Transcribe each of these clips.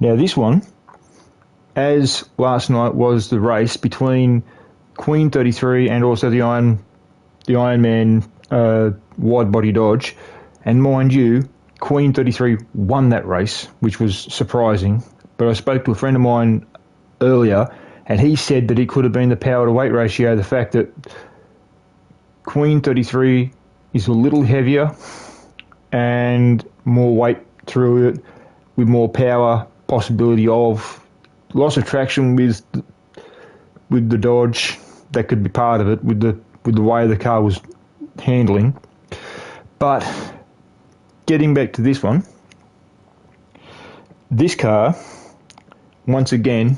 Now this one, as last night was the race between Queen 33 and also the Ironman wide body Dodge, and mind you, Queen 33 won that race, which was surprising. But I spoke to a friend of mine earlier, and he said that it could have been the power to weight ratio, the fact that Queen 33 is a little heavier and more weight through it, with more power, possibility of loss of traction with the Dodge. That could be part of it with the way the car was handling. But getting back to this one, this car, once again,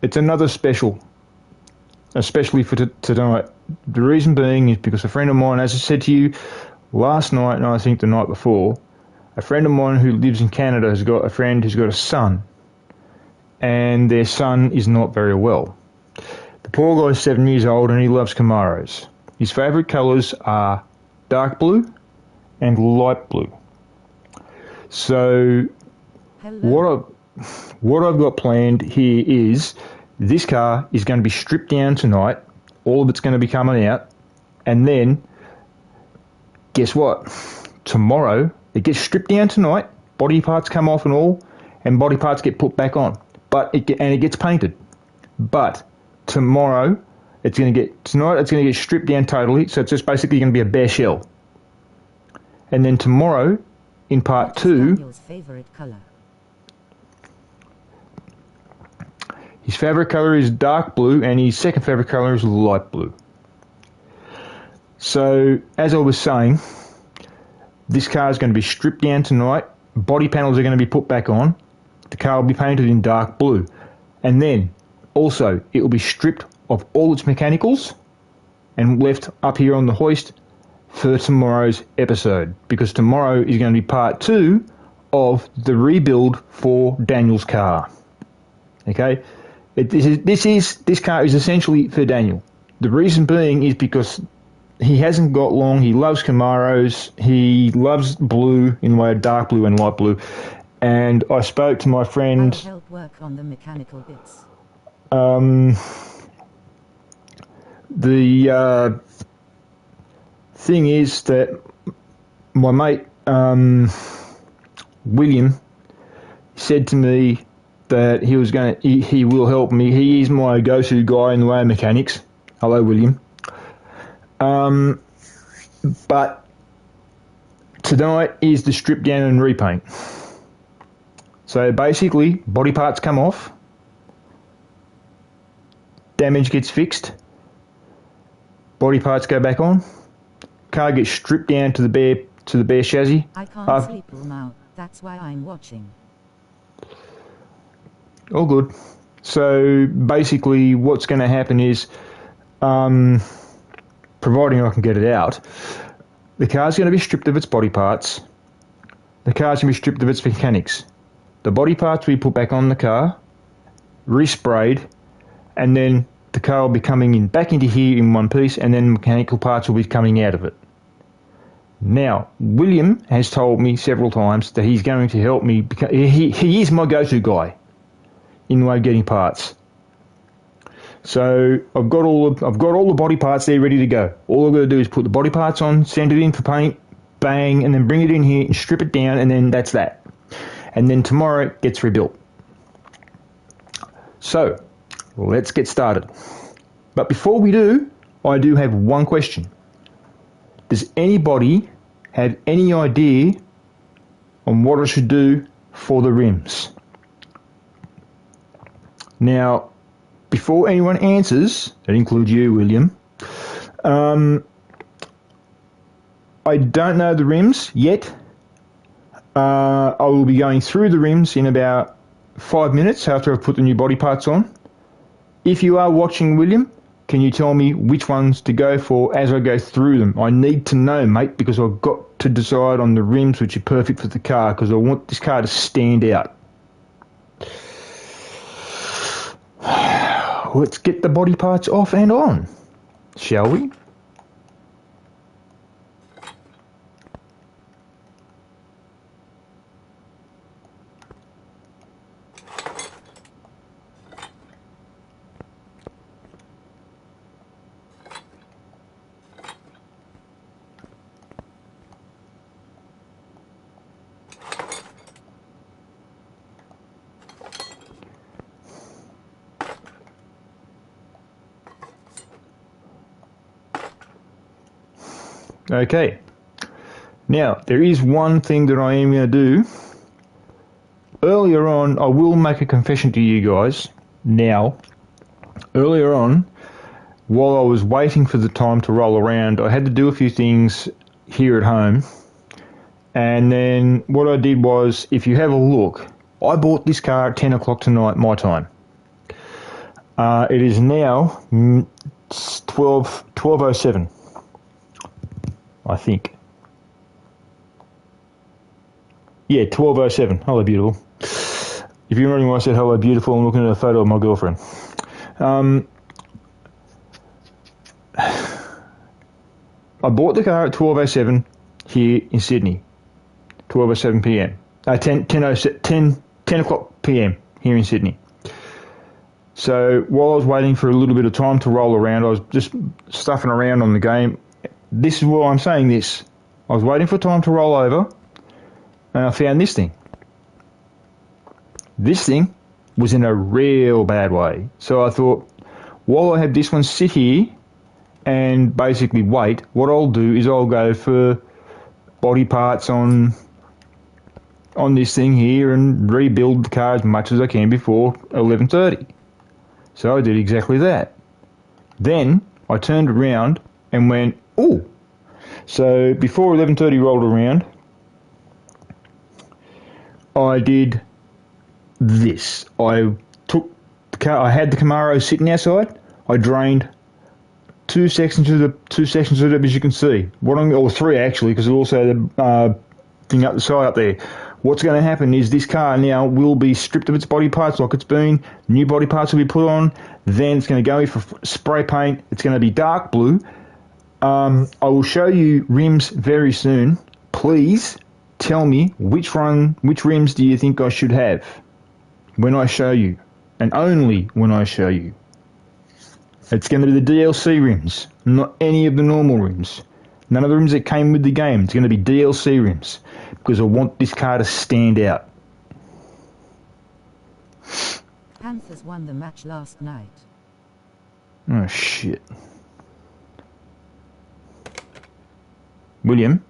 it's another special, especially for tonight. The reason being is because a friend of mine, as I said to you last night and I think the night before, a friend of mine who lives in Canada has got a friend who's got a son, and their son is not very well. The poor guy's 7 years old and he loves Camaros. His favourite colours are dark blue and light blue. So what I've got planned here is this car is going to be stripped down tonight. All of it's going to be coming out. And then, guess what? Tomorrow, it gets stripped down tonight. Body parts come off and all, and body parts get put back on. It gets painted. But tomorrow, tonight it's going to get stripped down totally. So it's just basically going to be a bare shell. And then tomorrow, in part 2, Daniel's favorite color? His favourite colour is dark blue, and his second favourite colour is light blue. So, as I was saying, this car is going to be stripped down tonight. Body panels are going to be put back on. The car will be painted in dark blue. And then, also, it will be stripped of all its mechanicals and left up here on the hoist for tomorrow's episode. Because tomorrow is going to be part 2 of the rebuild for Daniel's car. Okay? This car is essentially for Daniel. The reason being is because he hasn't got long. He loves Camaros. He loves blue in the way of dark blue and light blue. And I spoke to my friend. I'll help work on the mechanical bits. The thing is that my mate William said to me that he will help me. He is my go-to guy in the way of mechanics. Hello, William. But tonight is the strip down and repaint. So basically, body parts come off, damage gets fixed, body parts go back on, car gets stripped down to the bare chassis. I can't sleep all night. That's why I'm watching. All good. So basically what's going to happen is, providing I can get it out, the car's going to be stripped of its body parts. The car's going to be stripped of its mechanics. The body parts will be put back on the car, resprayed, and then the car will be coming back into here in one piece, and then mechanical parts will be coming out of it. Now, William has told me several times that he's going to help me. He is my go-to guy in the way of getting parts. So I've got all the body parts there ready to go. All I've got to do is put the body parts on, send it in for paint, bang, and then bring it in here and strip it down, and then that's that. And then tomorrow it gets rebuilt. So let's get started. But before we do, I do have one question. Does anybody have any idea on what I should do for the rims? Now, before anyone answers, that includes you, William, I don't know the rims yet. I will be going through the rims in about 5 minutes after I've put the new body parts on. If you are watching, William, can you tell me which ones to go for as I go through them? I need to know, mate, because I've got to decide on the rims which are perfect for the car, because I want this car to stand out. Let's get the body parts off and on, shall we? Okay. Now, there is one thing that I am going to do. Earlier on, I will make a confession to you guys. Now, earlier on, while I was waiting for the time to roll around, I had to do a few things here at home. And then what I did was, if you have a look, I bought this car at 10 o'clock tonight, my time. It is now 12:07, I think. Yeah, 12:07. Hello, beautiful. If you're wondering why I said hello, beautiful, I'm looking at a photo of my girlfriend. I bought the car at 12:07 here in Sydney. 12:07 p.m. 10 o'clock p.m. here in Sydney. So while I was waiting for a little bit of time to roll around, I was just stuffing around on the game. This is why I'm saying this. I was waiting for time to roll over, and I found this thing. This thing was in a real bad way. So I thought, while I have this one sit here and basically wait, what I'll do is I'll go for body parts on this thing here and rebuild the car as much as I can before 11:30. So I did exactly that. Then I turned around and went, ooh. So before 11:30 rolled around, I did this. I took the car. I had the Camaro sitting outside. I drained two sections of it, as you can see. Or three actually, because there's also the thing up the side up there. What's going to happen is this car now will be stripped of its body parts like it's been. New body parts will be put on. Then it's going to go in for spray paint. It's going to be dark blue. I will show you rims very soon. Please tell me which rims do you think I should have when I show you, and only when I show you. It's going to be the DLC rims, not any of the normal rims. None of the rims that came with the game. It's going to be DLC rims, because I want this car to stand out. Panthers won the match last night. Oh, shit. William,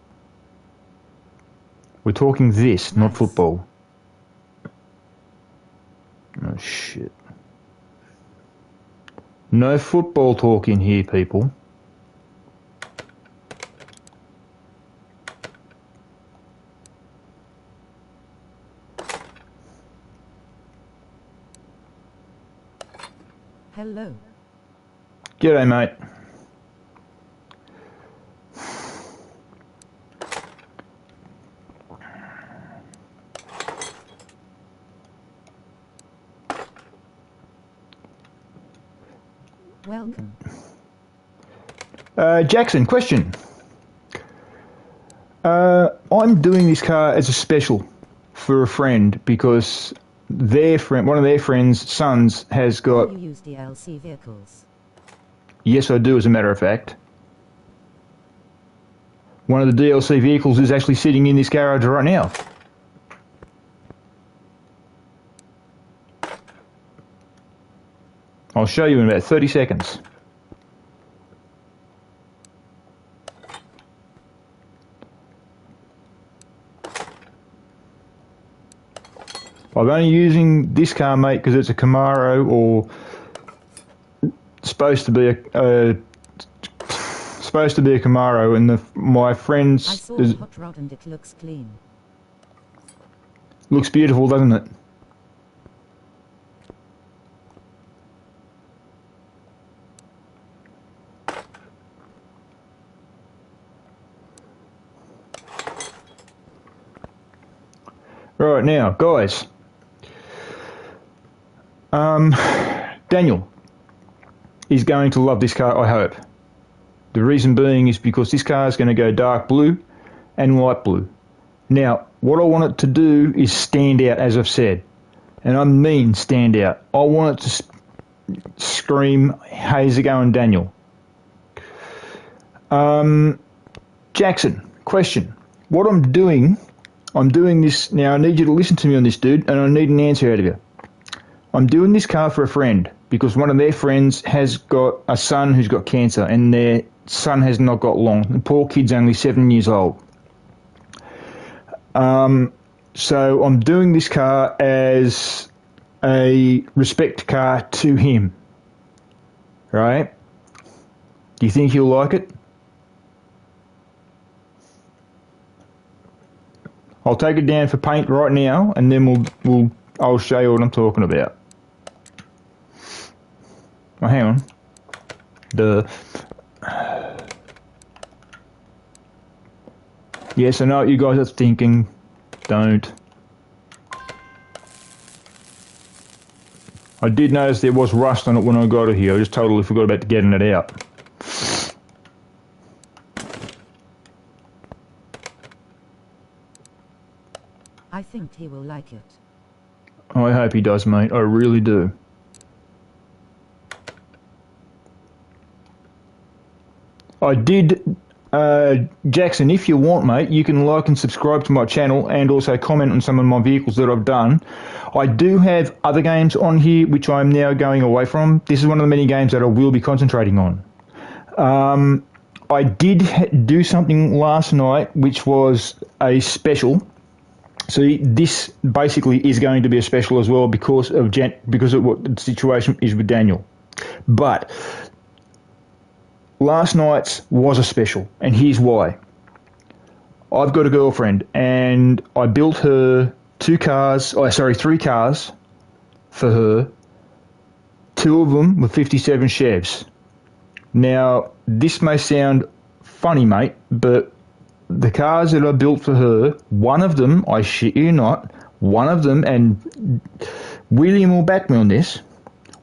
we're talking this, not football. Oh, shit. No football talk in here, people. Hello. G'day, mate. Welcome. Jackson, question. I'm doing this car as a special for a friend because one of their friends' sons has got... Do you use DLC vehicles? Yes, I do, as a matter of fact. One of the DLC vehicles is actually sitting in this garage right now. I'll show you in about 30 seconds. I'm only using this car, mate, because it's a Camaro, or supposed to be a Camaro, and my friend's... I saw the hot rod and it looks clean. Looks beautiful, doesn't it? Right, now, guys. Daniel is going to love this car, I hope. The reason being is because this car is going to go dark blue and light blue. Now, what I want it to do is stand out, as I've said. And I mean stand out. I want it to scream, how's it going, Daniel? Jackson, question. What I'm doing this, now I need you to listen to me on this, dude, and I need an answer out of you. I'm doing this car for a friend because one of their friends has got a son who's got cancer, and son has not got long. The poor kid's only 7 years old. So I'm doing this car as a respect car to him. Right? Do you think he'll like it? I'll take it down for paint right now, and then I'll show you what I'm talking about. Oh, hang on. Yes, I know what you guys are thinking. Don't. I did notice there was rust on it when I got it here. I just totally forgot about getting it out. I think he will like it. I hope he does, mate. I really do. I did, Jackson, if you want, mate, you can like and subscribe to my channel and also comment on some of my vehicles that I've done. I do have other games on here which I'm now going away from. This is one of the many games that I will be concentrating on. I did do something last night which was a special. So this basically is going to be a special as well because of what the situation is with Daniel. But last night's was a special, and here's why. I've got a girlfriend, and I built her three cars for her. Two of them were 57 Chevs. Now, this may sound funny, mate, but the cars that I built for her, one of them, I shit you not, one of them, and William will back me on this,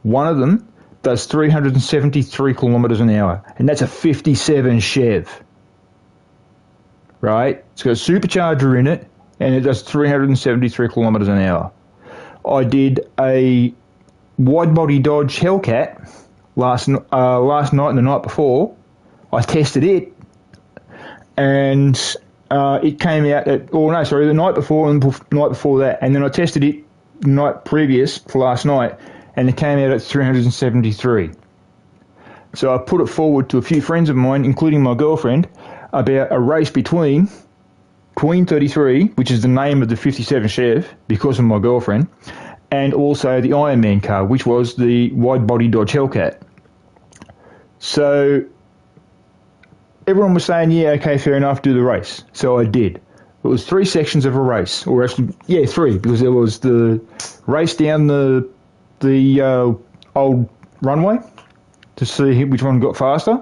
one of them does 373 kilometres an hour, and that's a 57 Chev. Right? It's got a supercharger in it, and it does 373 kilometres an hour. I did a wide-body Dodge Hellcat last night and the night before. I tested it, and it came out the night before and the night before that, and then I tested it the night previous to last night, and it came out at 373. So I put it forward to a few friends of mine, including my girlfriend, about a race between Queen 33, which is the name of the 57 Chev because of my girlfriend, and also the Iron Man car, which was the wide-body Dodge Hellcat. So everyone was saying, yeah, okay, fair enough, do the race. So I did. It was 3 sections of a race, or actually, 3, because there was the race down the old runway to see which one got faster,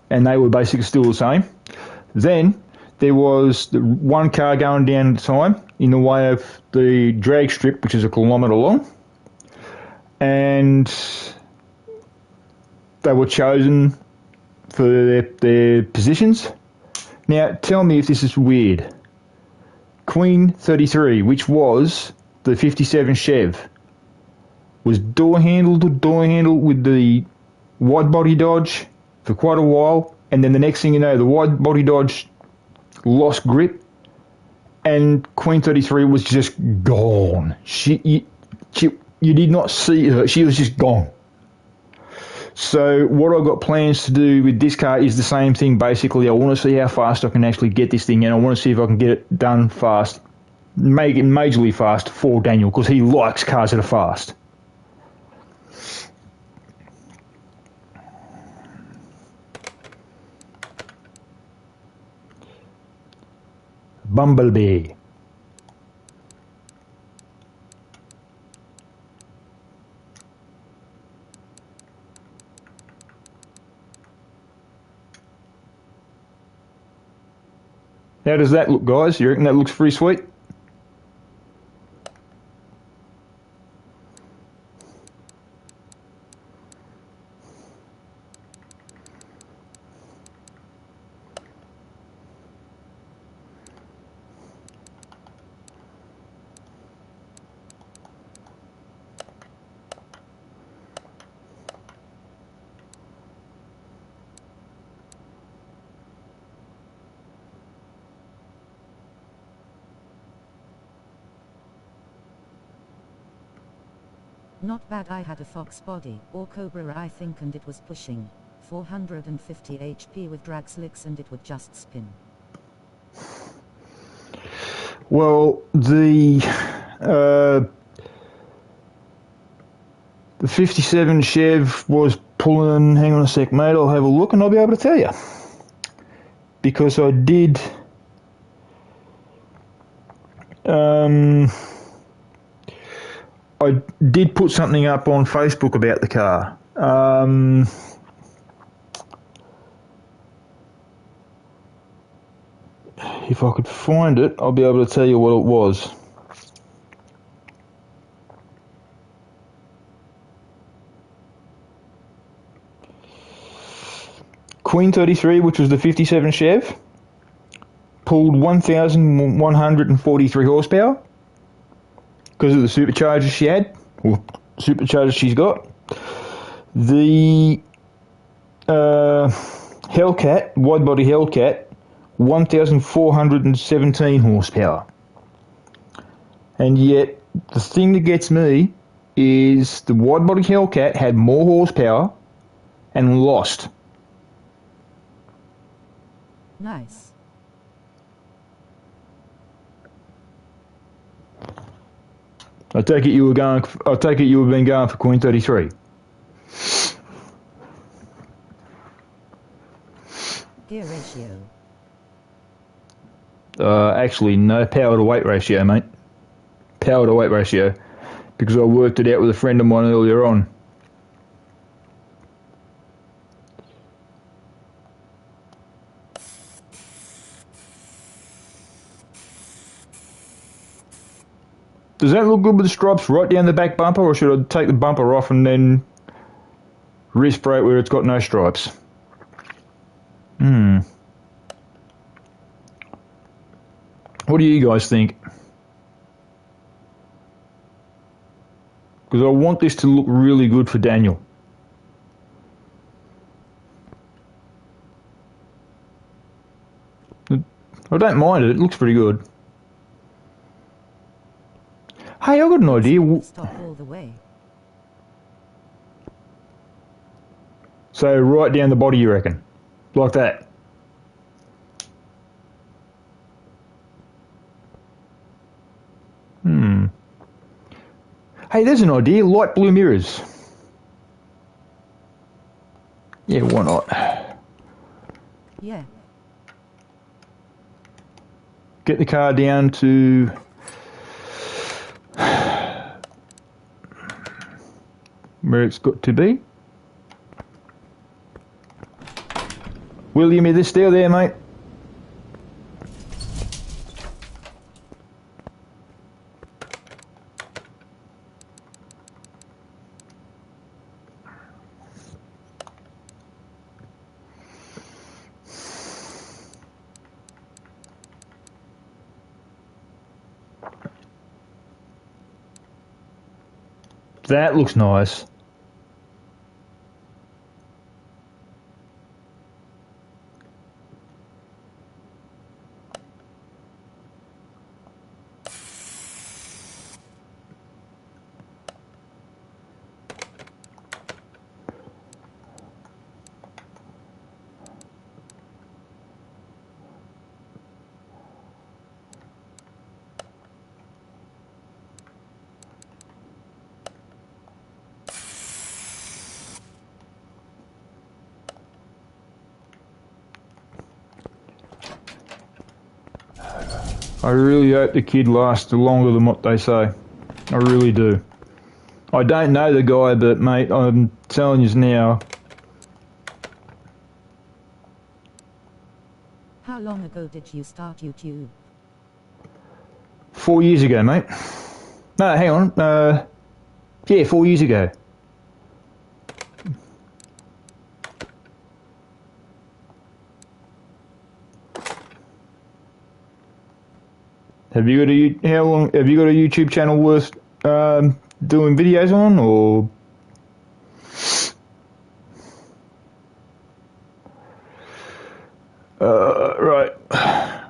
and they were basically still the same. Then there was the one car going down at a time in the way of the drag strip, which is a kilometre long, and they were chosen for their positions. Now, tell me if this is weird. Queen 33, which was the 57 Chev, was door handle to door handle with the wide body Dodge for quite a while, and then the next thing you know, the wide body Dodge lost grip, and Queen 33 was just gone. You did not see her; she was just gone. So what I've got plans to do with this car is the same thing. Basically, I want to see how fast I can actually get this thing, and I want to see if I can get it done fast, make it majorly fast for Daniel, because he likes cars that are fast. Bumblebee. How does that look, guys? You reckon that looks pretty sweet? Not bad. I had a Fox body, or Cobra I think, and it was pushing 450 HP with drag slicks and it would just spin. Well, the 57 Chev was pulling, hang on a sec mate, I'll have a look and I'll be able to tell you. Because I did put something up on Facebook about the car. If I could find it, I'll be able to tell you what it was. Queen 33, which was the 57 Chev, pulled 1,143 horsepower because of the supercharger she had, or supercharger she's got. The Hellcat, wide body Hellcat, 1,417 horsepower. And yet, the thing that gets me is the wide body Hellcat had more horsepower and lost. Nice. I take it you were going. I take it you have been going for Queen 33. Gear ratio. Actually, no, power to weight ratio, mate. Power to weight ratio, because I worked it out with a friend of mine earlier on. Does that look good with the stripes right down the back bumper, or should I take the bumper off and then respray it where it's got no stripes? What do you guys think? Because I want this to look really good for Daniel. I don't mind it. It looks pretty good. Hey, I've got an idea. Stop all the way. So right down the body, you reckon? Like that? Hey, there's an idea. Light blue mirrors. Yeah, why not? Yeah. Get the car down to where it's got to be. William, you still there, mate? That looks nice. I really hope the kid lasts longer than what they say. I really do. I don't know the guy, but mate, I'm telling you now. How long ago did you start YouTube? 4 years ago, mate. No, hang on. Yeah, 4 years ago. Have you got how long have you got a YouTube channel worth doing videos on, or? Right.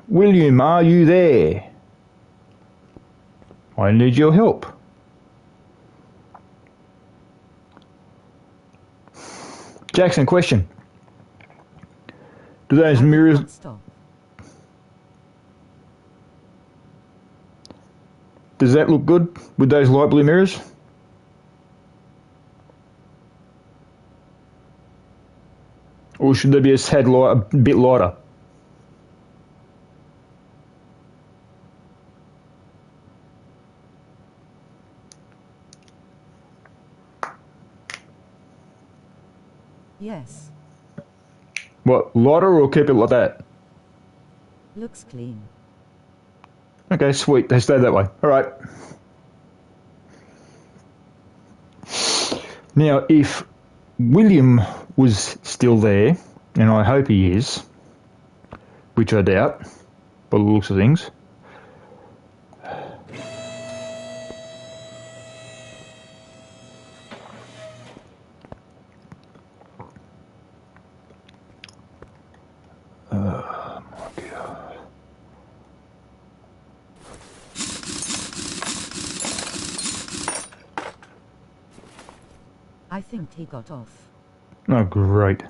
William, are you there? I need your help. Jackson, question. Do those I did mirrors... not stop. Does that look good with those light blue mirrors? Or should they be a bit lighter? Yes. What, lighter or keep it like that? Looks clean. Okay, sweet. They stay that way. All right. Now, if William was still there, and I hope he is, which I doubt, by the looks of things. Oh my God. I think he got off. Oh, great.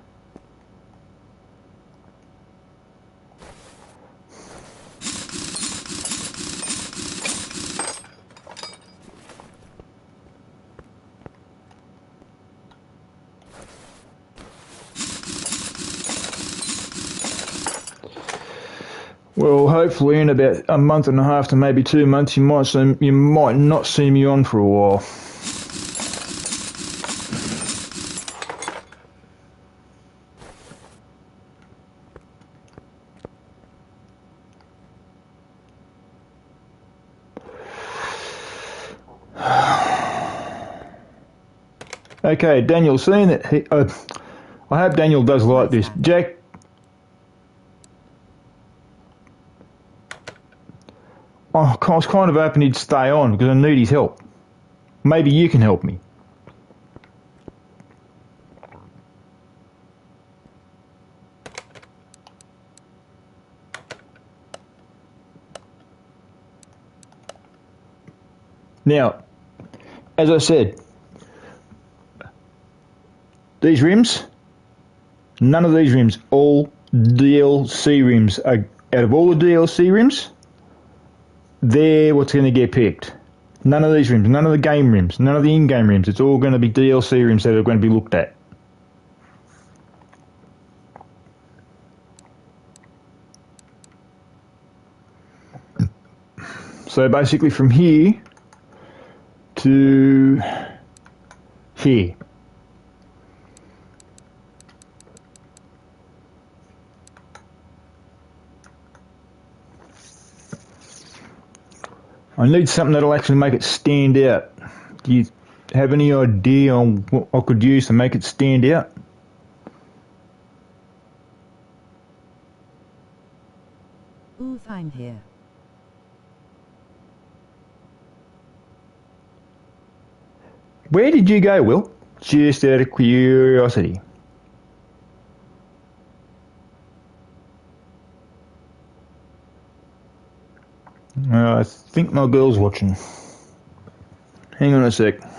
Well, hopefully in about a month and a half to maybe 2 months, you might not see me on for a while. Okay, Daniel, seeing that I hope Daniel does like this. Jack, I was kind of hoping he'd stay on because I need his help. Maybe you can help me. Now, as I said, these rims, none of these rims, all DLC rims. Out of all the DLC rims, they're what's going to get picked. None of these rims, none of the game rims, none of the in-game rims. It's all going to be DLC rims that are going to be looked at. So basically from here to here. I need something that'll actually make it stand out. Do you have any idea on what I could use to make it stand out? Ooh, I'm here. Where did you go, Will? Just out of curiosity. I think my girl's watching. Hang on a sec. Fell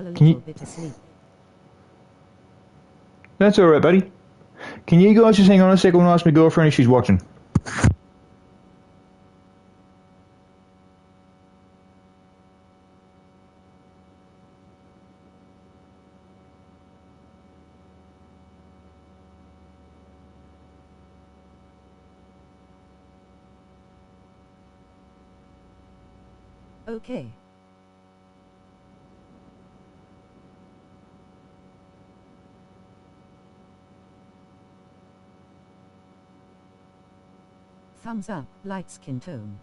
a Can little you... bit asleep. That's alright, buddy. Can you guys just hang on a second and ask my girlfriend if she's watching? Okay. Thumbs up, light skin tone.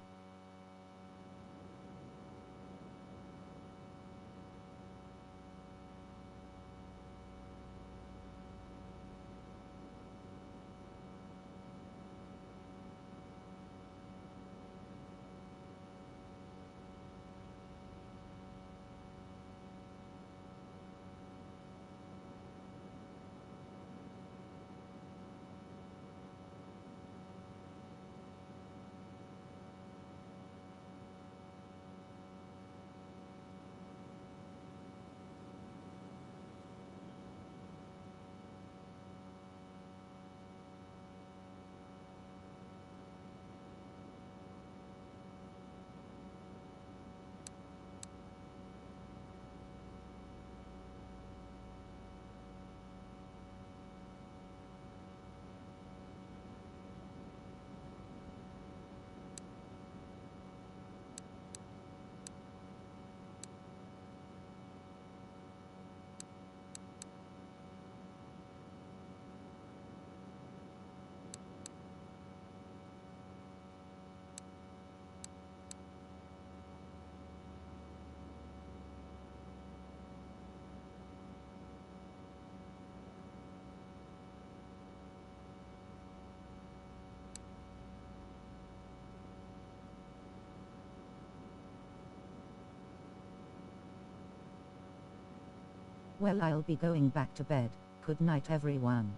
Well, I'll be going back to bed. Good night, everyone.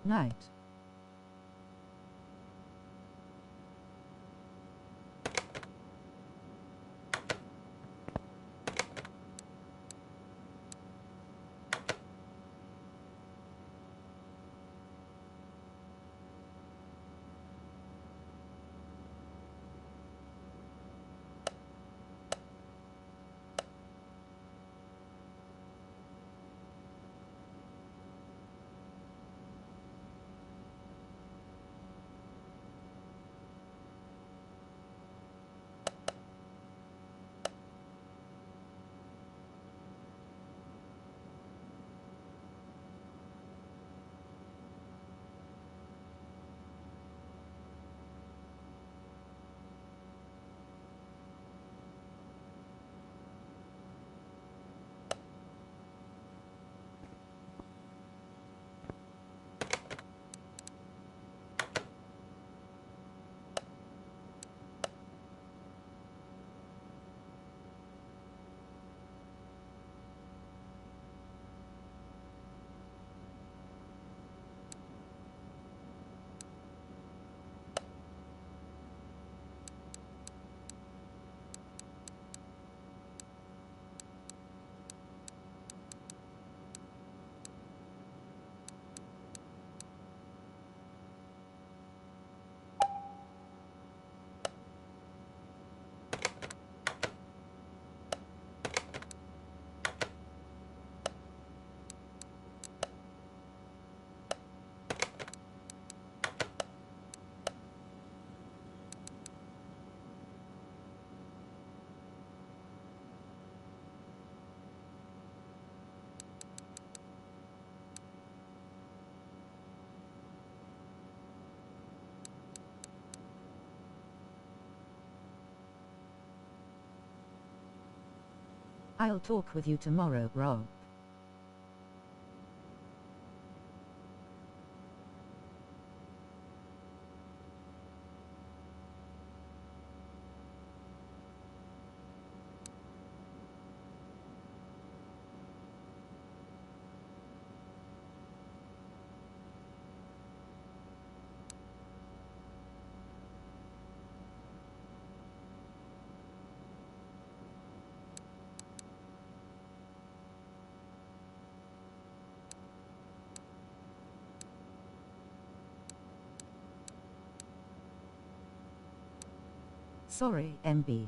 Night. I'll talk with you tomorrow, Rob. Sorry, MB.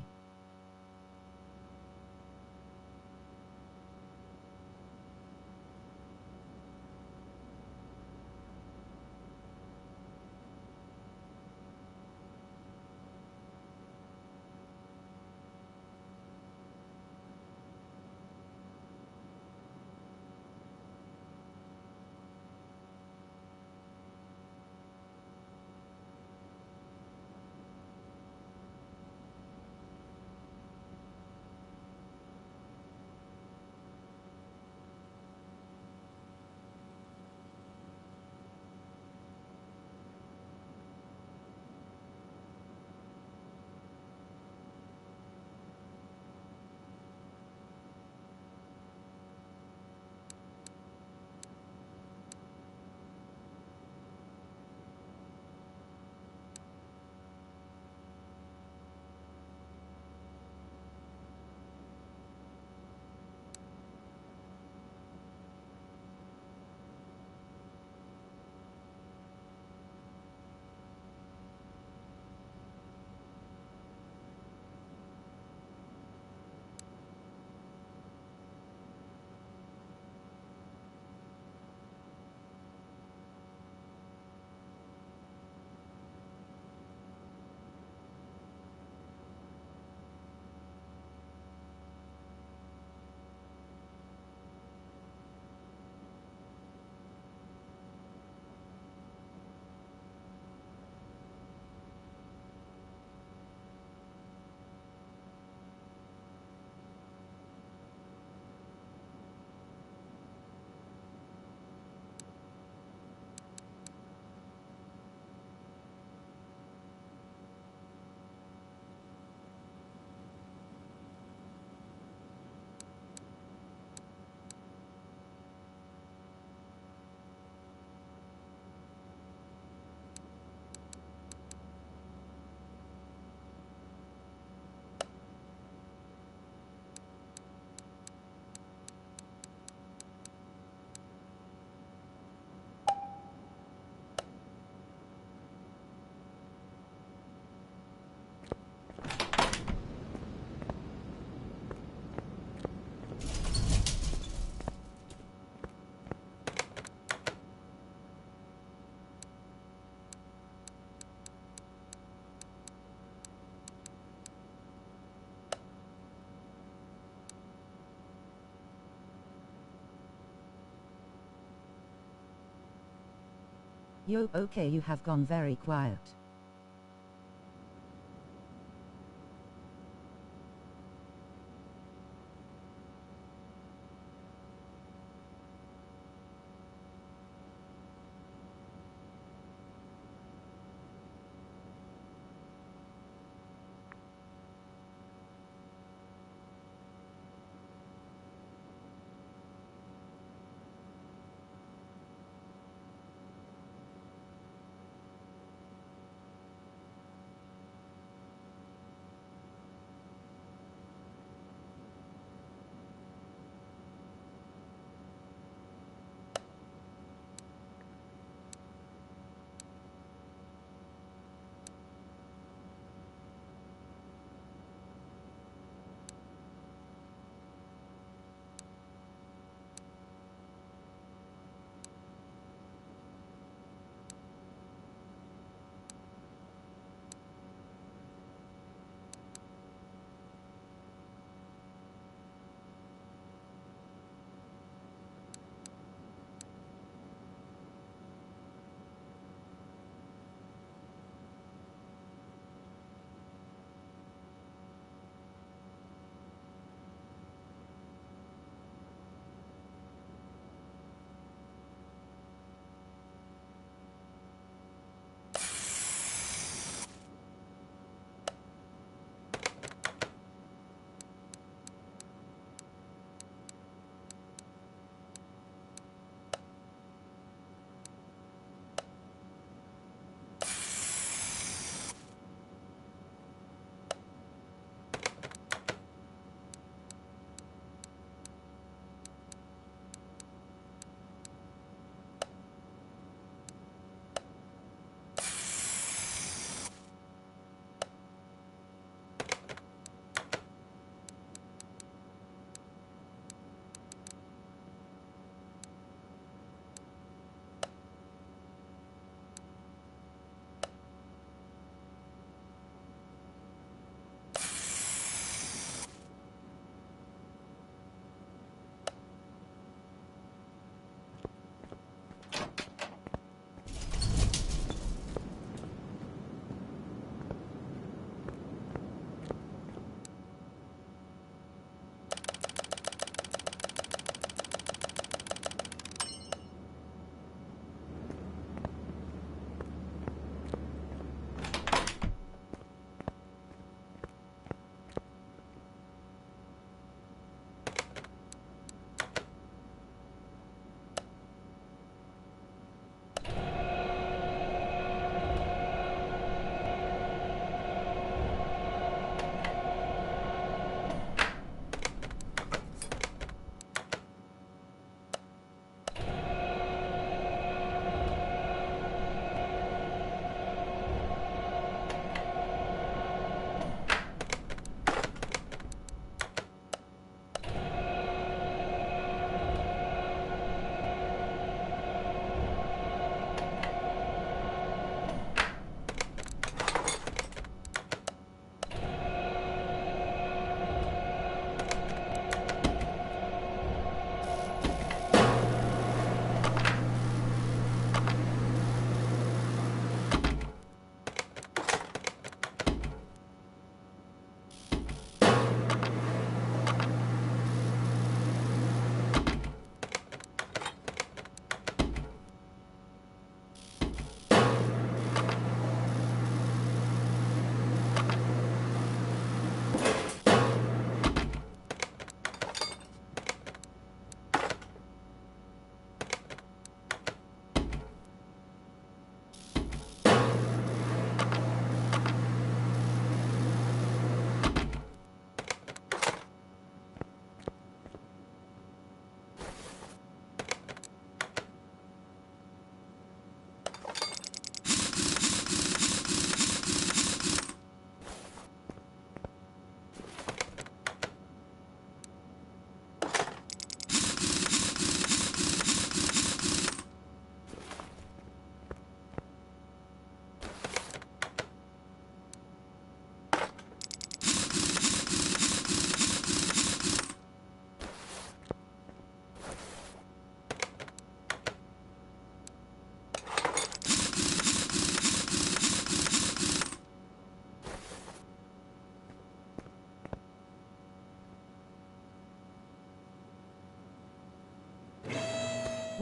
Yo, okay, you have gone very quiet.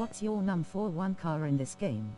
What's your number 1 car in this game?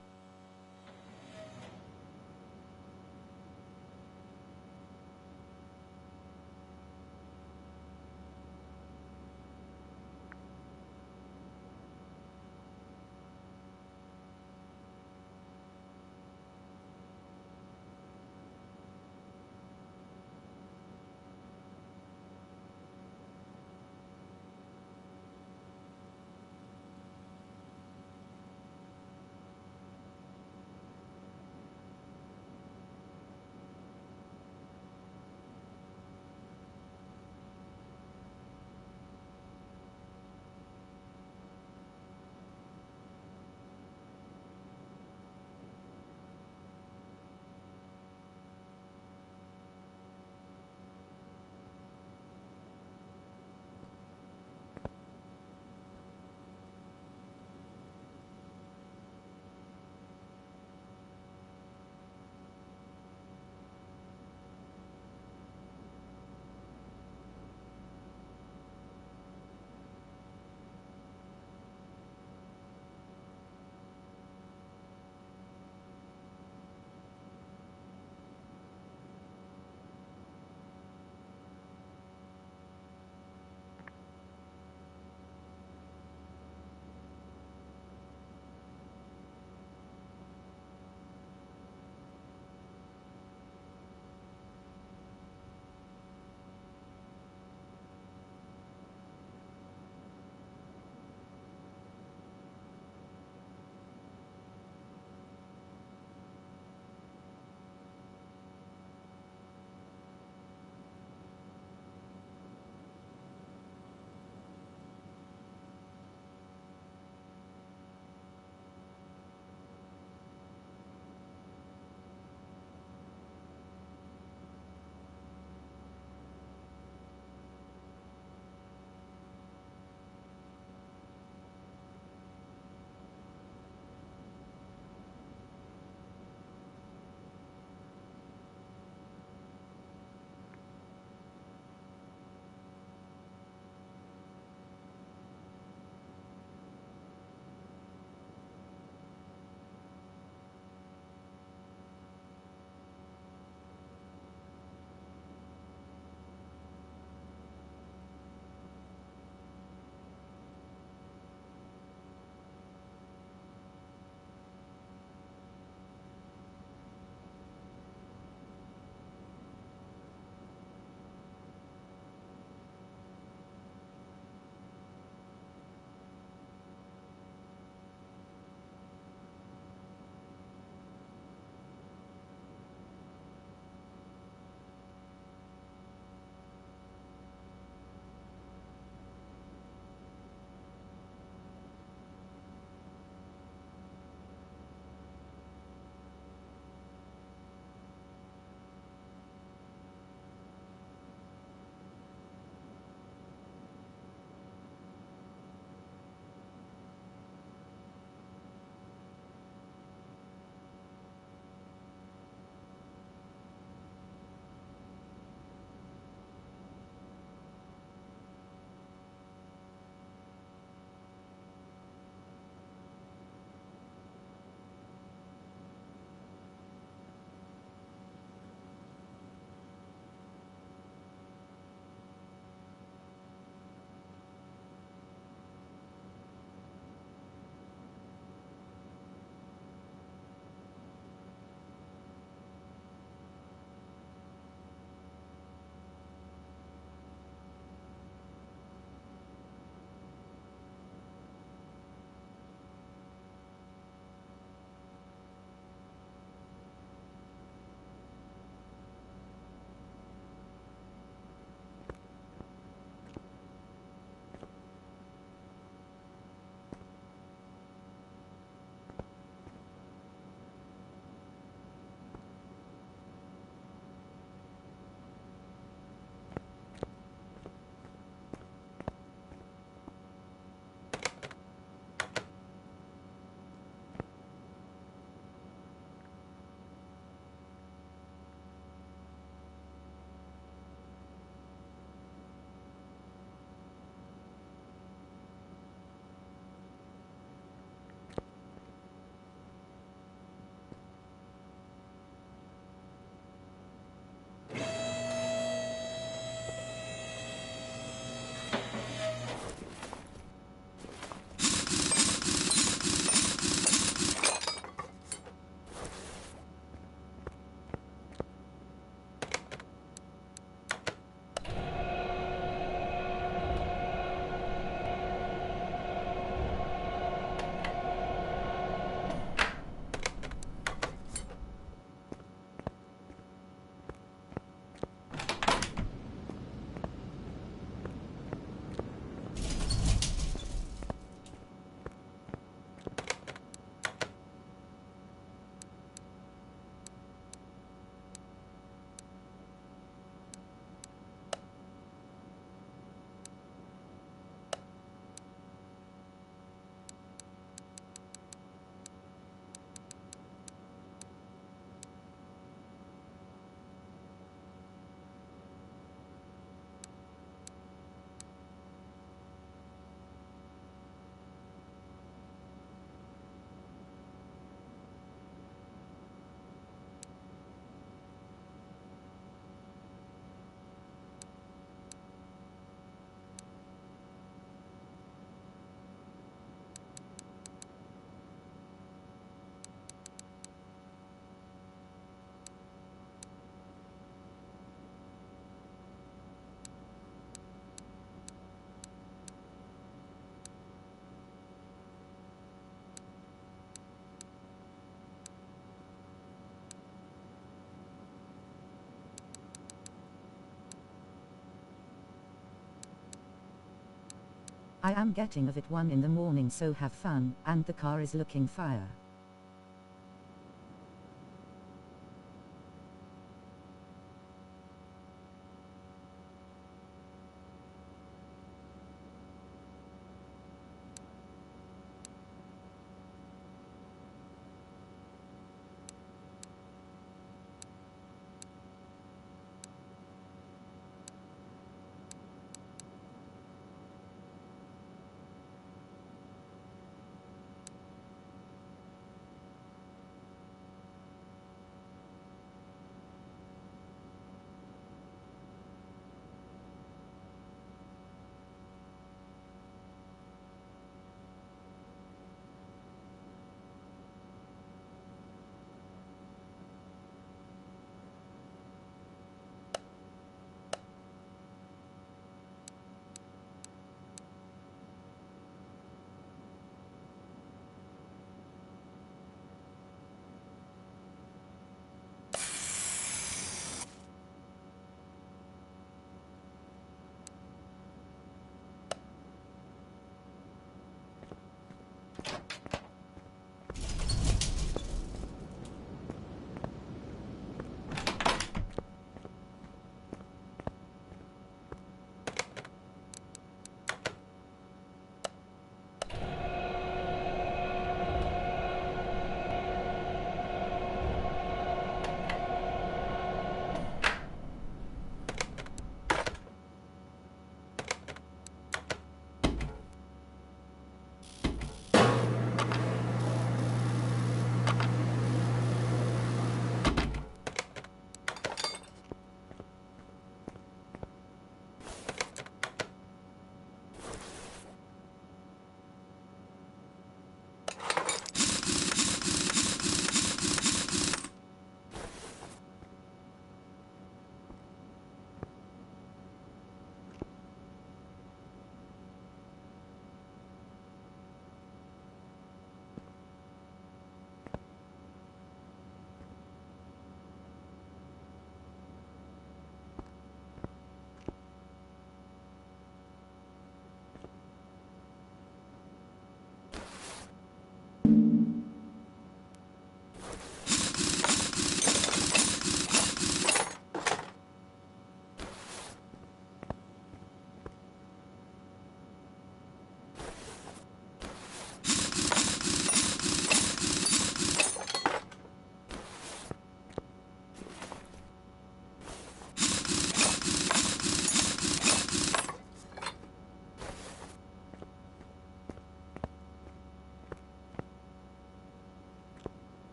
I am getting off at 1 in the morning, so have fun, and the car is looking fire.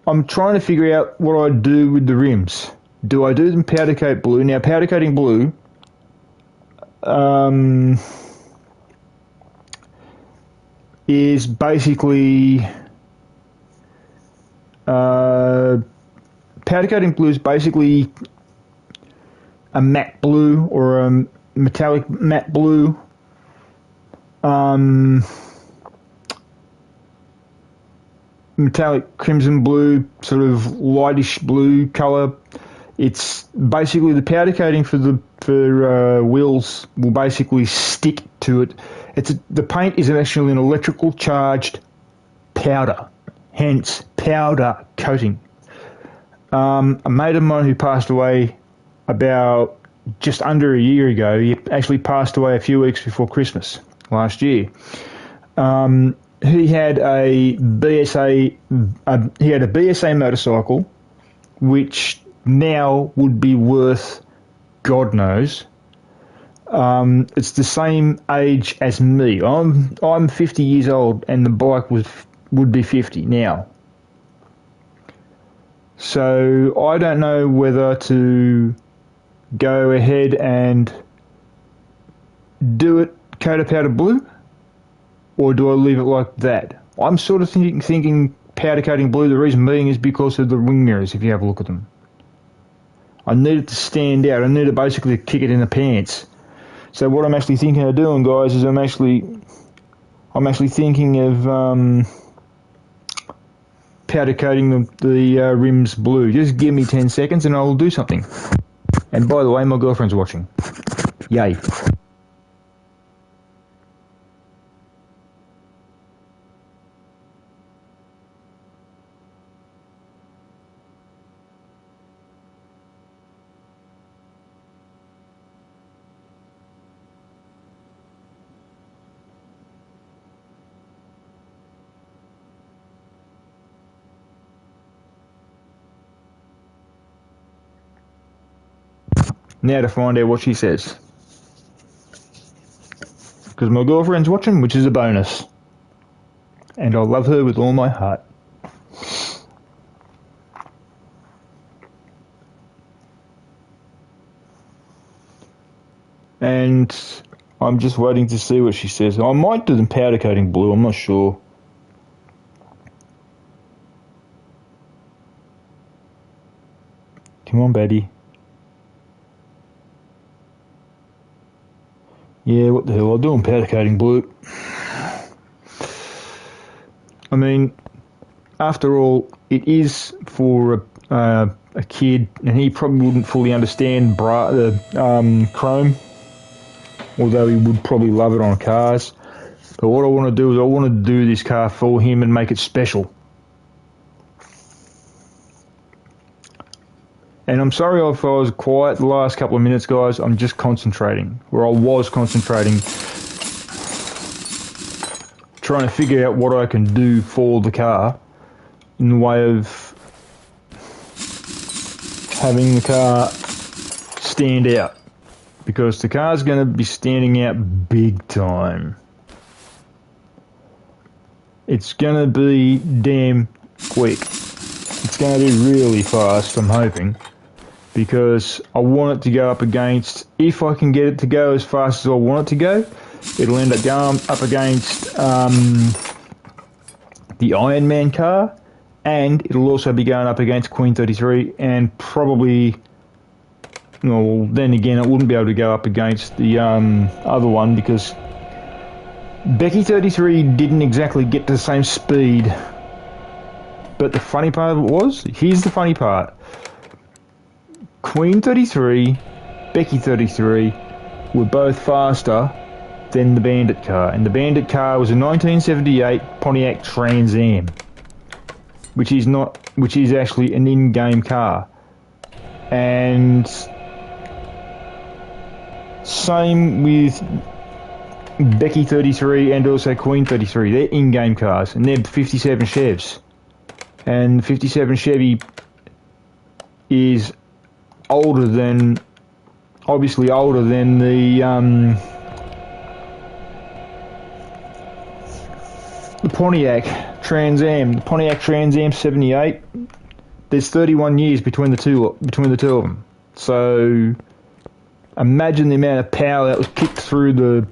I'm trying to figure out what I do with the rims. Do I do them powder coat blue? Now, powder coating blue, is basically powder coating blue is basically a matte blue or a metallic matte blue. Metallic crimson blue, sort of lightish blue colour. It's basically the powder coating for wheels will basically stick to it. The paint is actually an electrical charged powder, hence powder coating. A mate of mine who passed away about just under a year ago, he actually passed away a few weeks before Christmas last year. He had a BSA motorcycle, which now would be worth God knows. It's the same age as me. I'm 50 years old, and the bike would be 50 now. So I don't know whether to go ahead and do it coat of powder blue, or do I leave it like that? I'm sort of thinking powder coating blue. The reason being is because of the wing mirrors, if you have a look at them. I need it to stand out. I need to basically kick it in the pants. So what I'm actually thinking of doing, guys, is I'm actually thinking of powder coating the rims blue. Just give me 10 seconds and I'll do something. And by the way, my girlfriend's watching. Yay. Now to find out what she says. Because my girlfriend's watching, which is a bonus. And I love her with all my heart. And I'm just waiting to see what she says. I might do them powder coating blue, I'm not sure. Come on, baby. Yeah, what the hell, I'll do them powder coating blue. I mean, after all, it is for a kid, and he probably wouldn't fully understand chrome, although he would probably love it on cars. But what I want to do is I want to do this car for him and make it special. And I'm sorry if I was quiet the last couple of minutes, guys. I'm just concentrating, or I was concentrating, trying to figure out what I can do for the car in the way of having the car stand out. Because the car's going to be standing out big time. It's going to be damn quick. It's going to be really fast, I'm hoping. Because I want it to go up against, if I can get it to go as fast as I want it to go, it'll end up going up against the Iron Man car, and it'll also be going up against Queen 33, and probably, well, then again, it wouldn't be able to go up against the other one, because Becky 33 didn't exactly get to the same speed. But the funny part of it was, here's the funny part. Queen 33, Becky 33 were both faster than the Bandit car, and the Bandit car was a 1978 Pontiac Trans Am, which is actually an in-game car. And same with Becky 33 and also Queen 33. They're in-game cars, and they're 57 Chevs. And 57 Chevy is obviously older than the Pontiac Trans Am. The Pontiac Trans Am 78. There's 31 years between the two of them. So imagine the amount of power that was kicked through the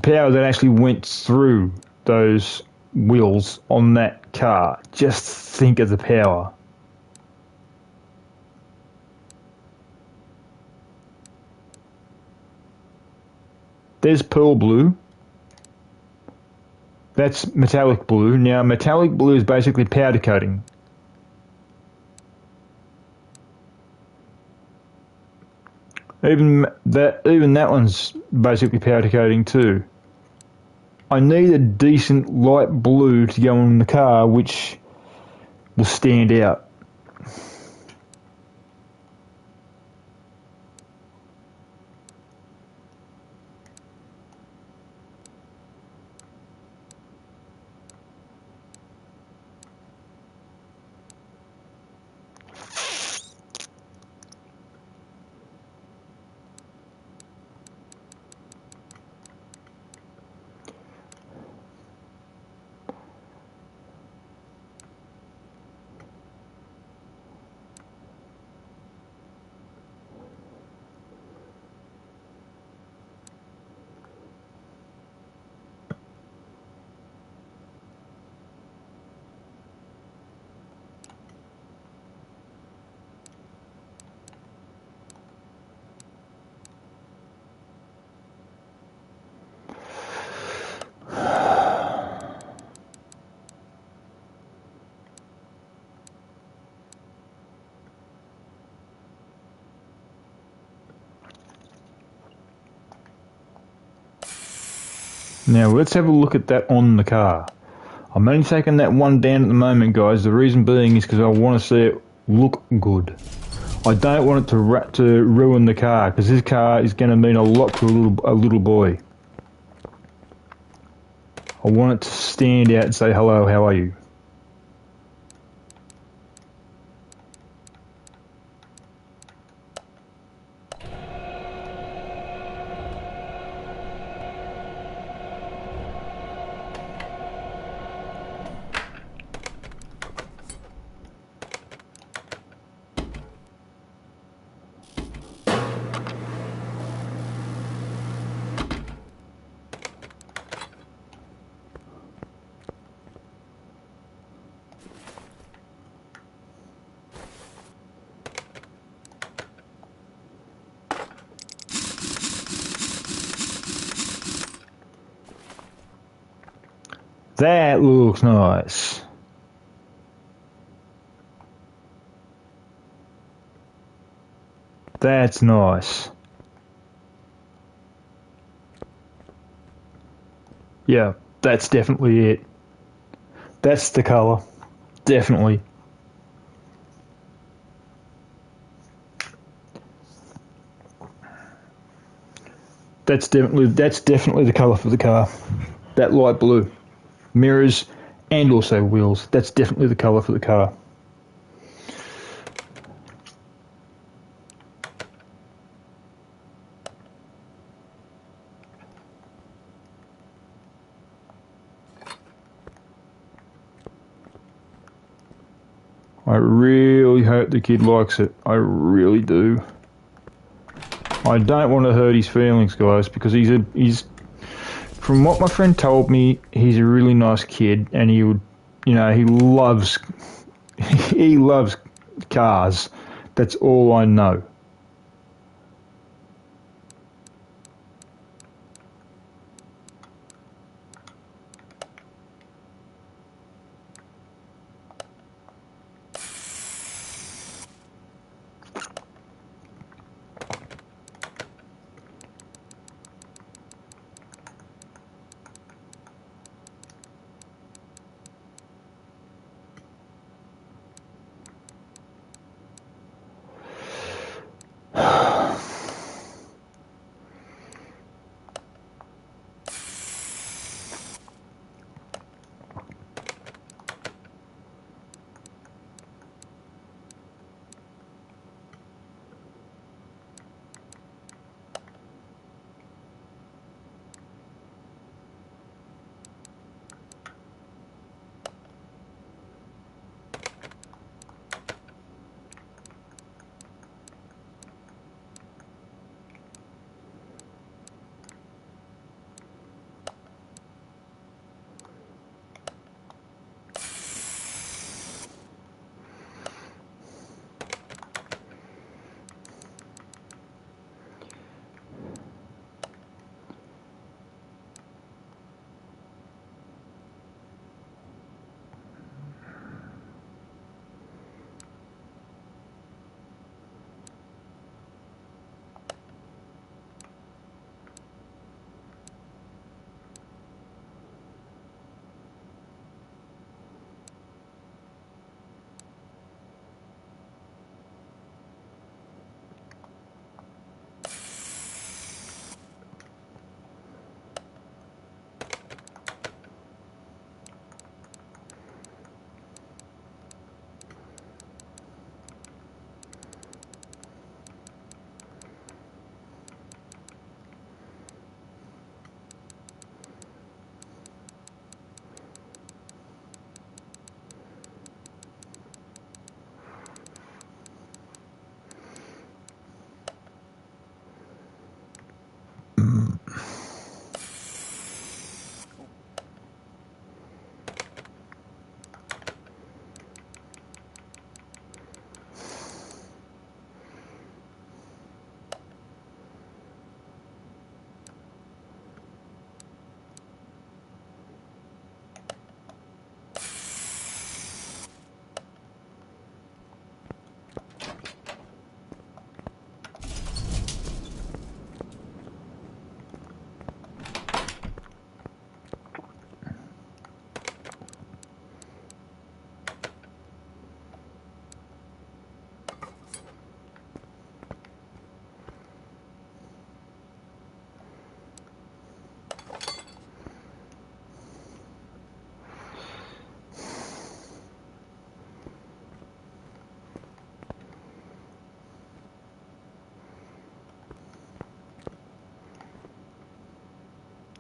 power that actually went through those wheels on that car. Just think of the power. There's pearl blue. That's metallic blue. Now, metallic blue is basically powder coating. Even that one's basically powder coating too. I need a decent light blue to go on the car, which will stand out. Now let's have a look at that on the car. I'm only taking that one down at the moment, guys. The reason being is because I want to see it look good. I don't want it to ruin the car, because this car is going to mean a lot to a little boy. I want it to stand out and say, hello, how are you? That looks nice. That's nice. Yeah, that's definitely it. That's the colour. Definitely. That's definitely the colour for the car. That light blue. Mirrors and also wheels. That's definitely the colour for the car. I really hope the kid likes it. I really do. I don't want to hurt his feelings, guys, because he's from what my friend told me, he's a really nice kid, and he would, he loves he loves cars. That's all I know.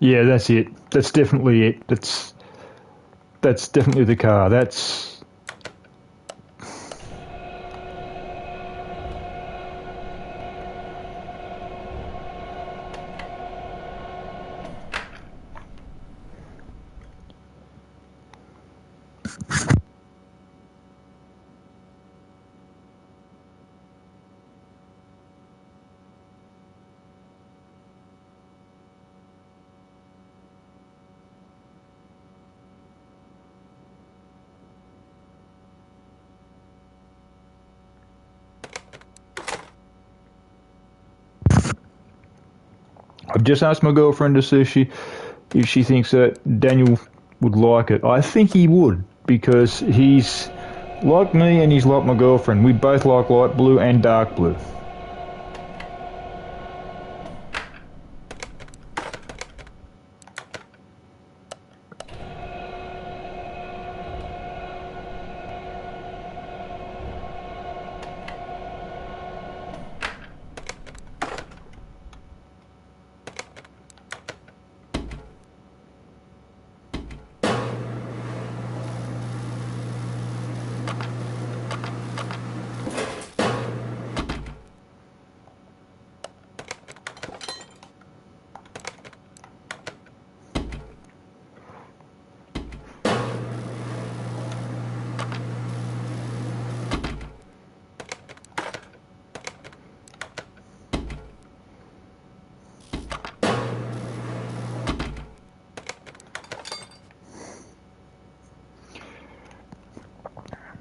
Yeah, that's it. That's definitely it. That's definitely the car. That's I've just asked my girlfriend to see if she thinks that Daniel would like it. I think he would because he's like me and he's like my girlfriend. We both like light blue and dark blue.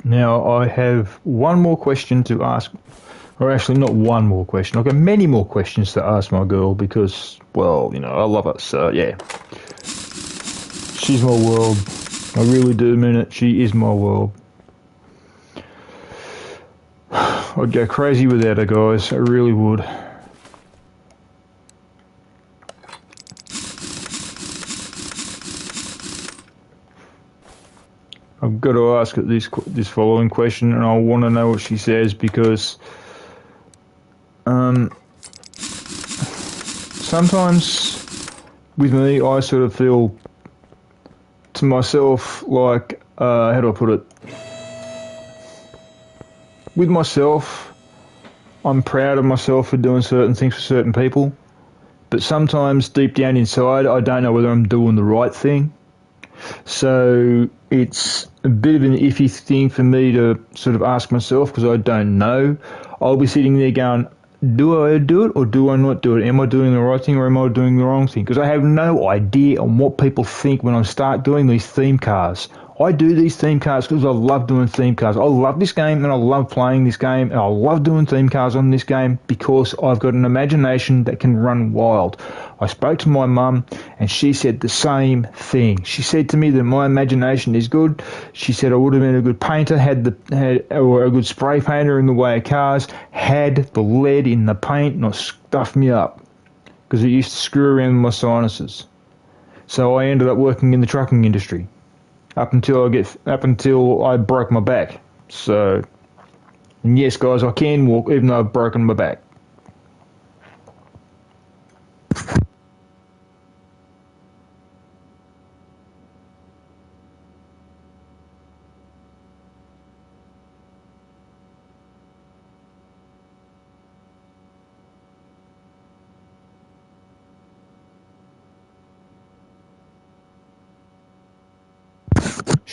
Now I have one more question to ask, or actually not one more question. I've got many more questions to ask my girl because, well, you know, I love her. So yeah, she's my world. I really do mean it. She is my world. I'd go crazy without her, guys. I really would. I've got to ask her this following question, and I want to know what she says because sometimes with me, I sort of feel to myself like, how do I put it? With myself, I'm proud of myself for doing certain things for certain people, but sometimes deep down inside, I don't know whether I'm doing the right thing. So it's a bit of an iffy thing for me to sort of ask myself because I don't know. I'll be sitting there going, do I do it or do I not do it? Am I doing the right thing or am I doing the wrong thing? Because I have no idea on what people think when I start doing these theme cars. I do these theme cars because I love doing theme cars. I love this game and I love playing this game and I love doing theme cars on this game because I've got an imagination that can run wild. I spoke to my mum and she said the same thing. She said to me that my imagination is good. She said I would have been a good painter, or a good spray painter in the way of cars, had the lead in the paint not stuffed me up because it used to screw around with my sinuses. So I ended up working in the trucking industry up until I broke my back. So, and yes, guys, I can walk even though I've broken my back.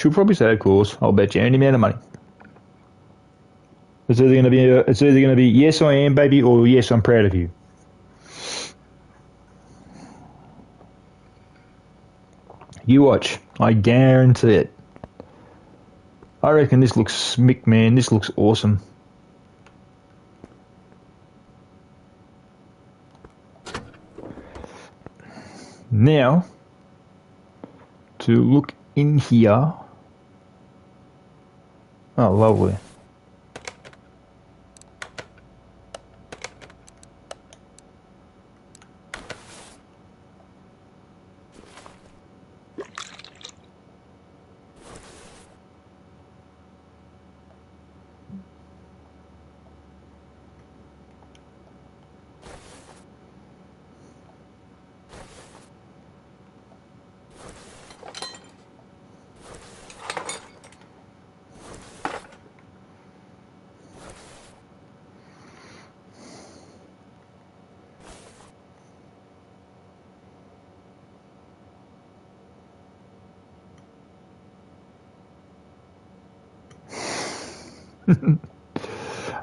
She'll probably say, of course. I'll bet you any amount of money. It's either going to be yes, I am, baby, or yes, I'm proud of you. You watch. I guarantee it. I reckon this looks smick, man. This looks awesome. Now, to look in here. Oh, lovely.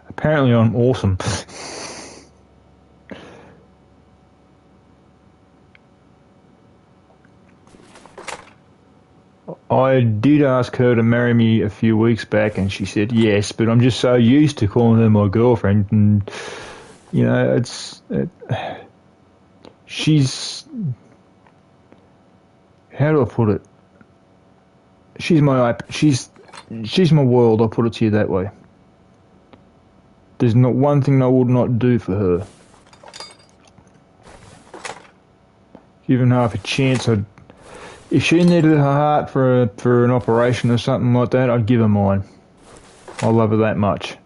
Apparently I'm awesome. I did ask her to marry me a few weeks back and she said yes, but I'm just so used to calling her my girlfriend, and you know, she's, how do I put it? She's my world, I'll put it to you that way. There's not one thing I would not do for her. Given half a chance, if she needed her heart for an operation or something like that, I'd give her mine. I love her that much.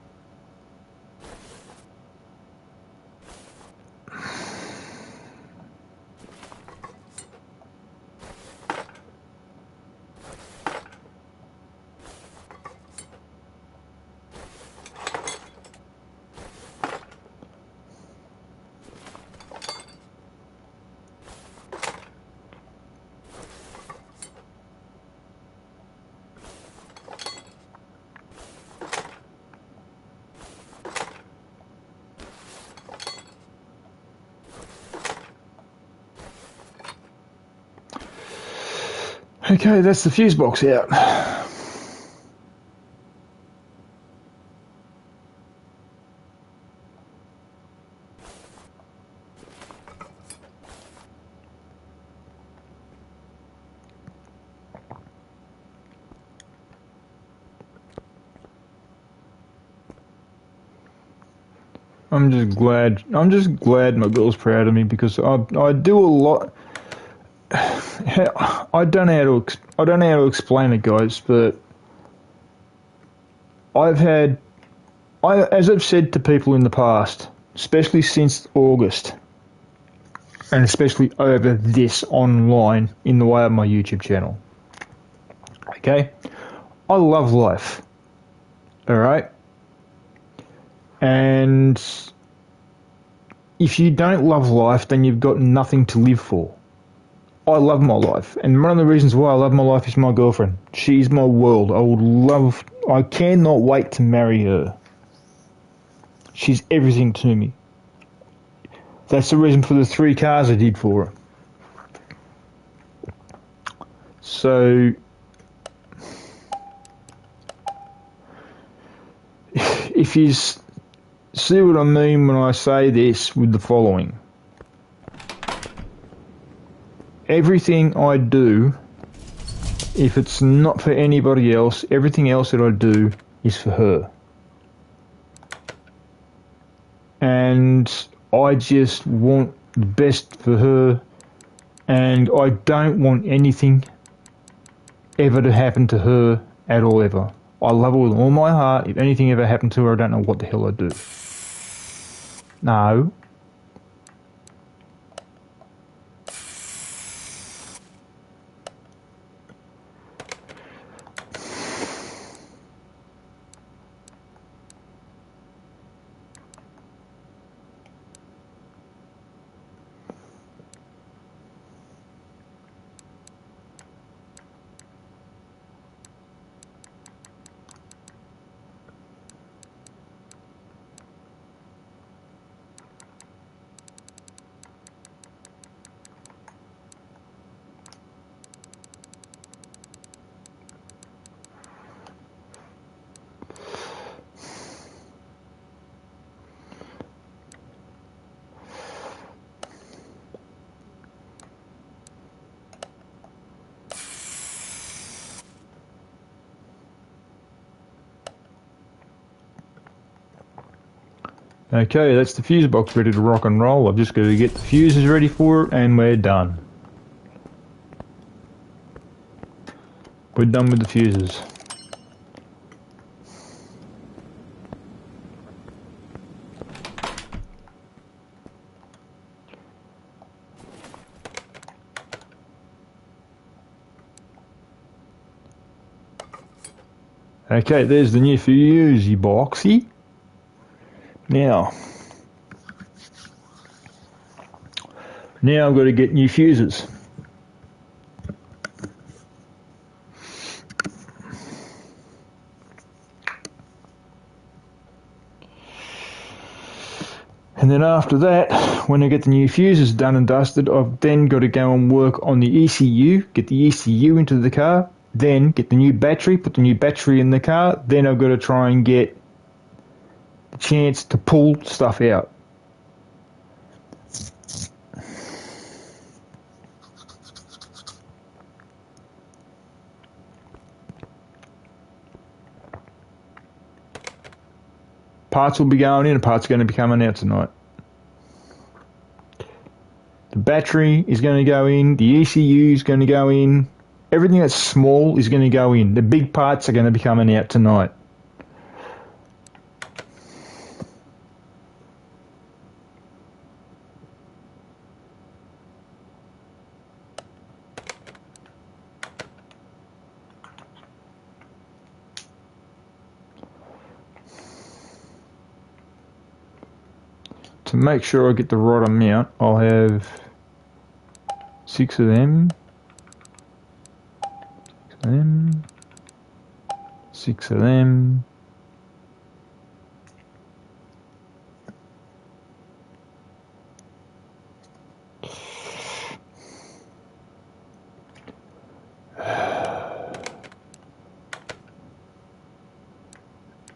Okay, that's the fuse box out. I'm just glad my girl's proud of me, because I do a lot. I don't know how to explain it, guys, but as I've said to people in the past, especially since August, and especially over this online in the way of my YouTube channel. Okay? I love life. Alright? And if you don't love life, then you've got nothing to live for. I love my life, and one of the reasons why I love my life is my girlfriend. She's my world. I cannot wait to marry her. She's everything to me. That's the reason for the 3 cars I did for her. So, if you see what I mean when I say this with the following. Everything I do, if it's not for anybody else, everything else that I do is for her. And I just want the best for her, and I don't want anything ever to happen to her at all, ever. I love her with all my heart. If anything ever happened to her, I don't know what the hell I'd do. No. Okay, that's the fuse box ready to rock and roll. I've just got to get the fuses ready for it and we're done. We're done with the fuses. Okay, there's the new fuse boxy. Now I've got to get new fuses. And then after that, when I get the new fuses done and dusted, I've then got to go and work on the ECU, get the ECU into the car, then get the new battery, put the new battery in the car, then I've got to try and get the chance to pull stuff out. Parts will be going in and parts are going to be coming out tonight. The battery is going to go in, the ECU is going to go in, everything that's small is going to go in. The big parts are going to be coming out tonight. To make sure I get the right amount, I'll have 6 of them, 6 of them.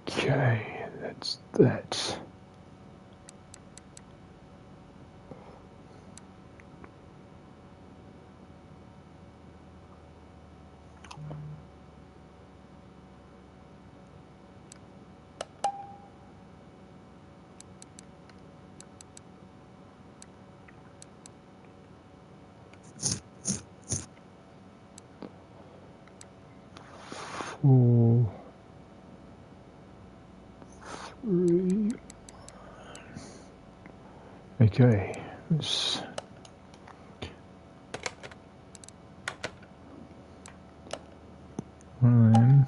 Okay, that's that. Four, 3. Okay, let's one of them.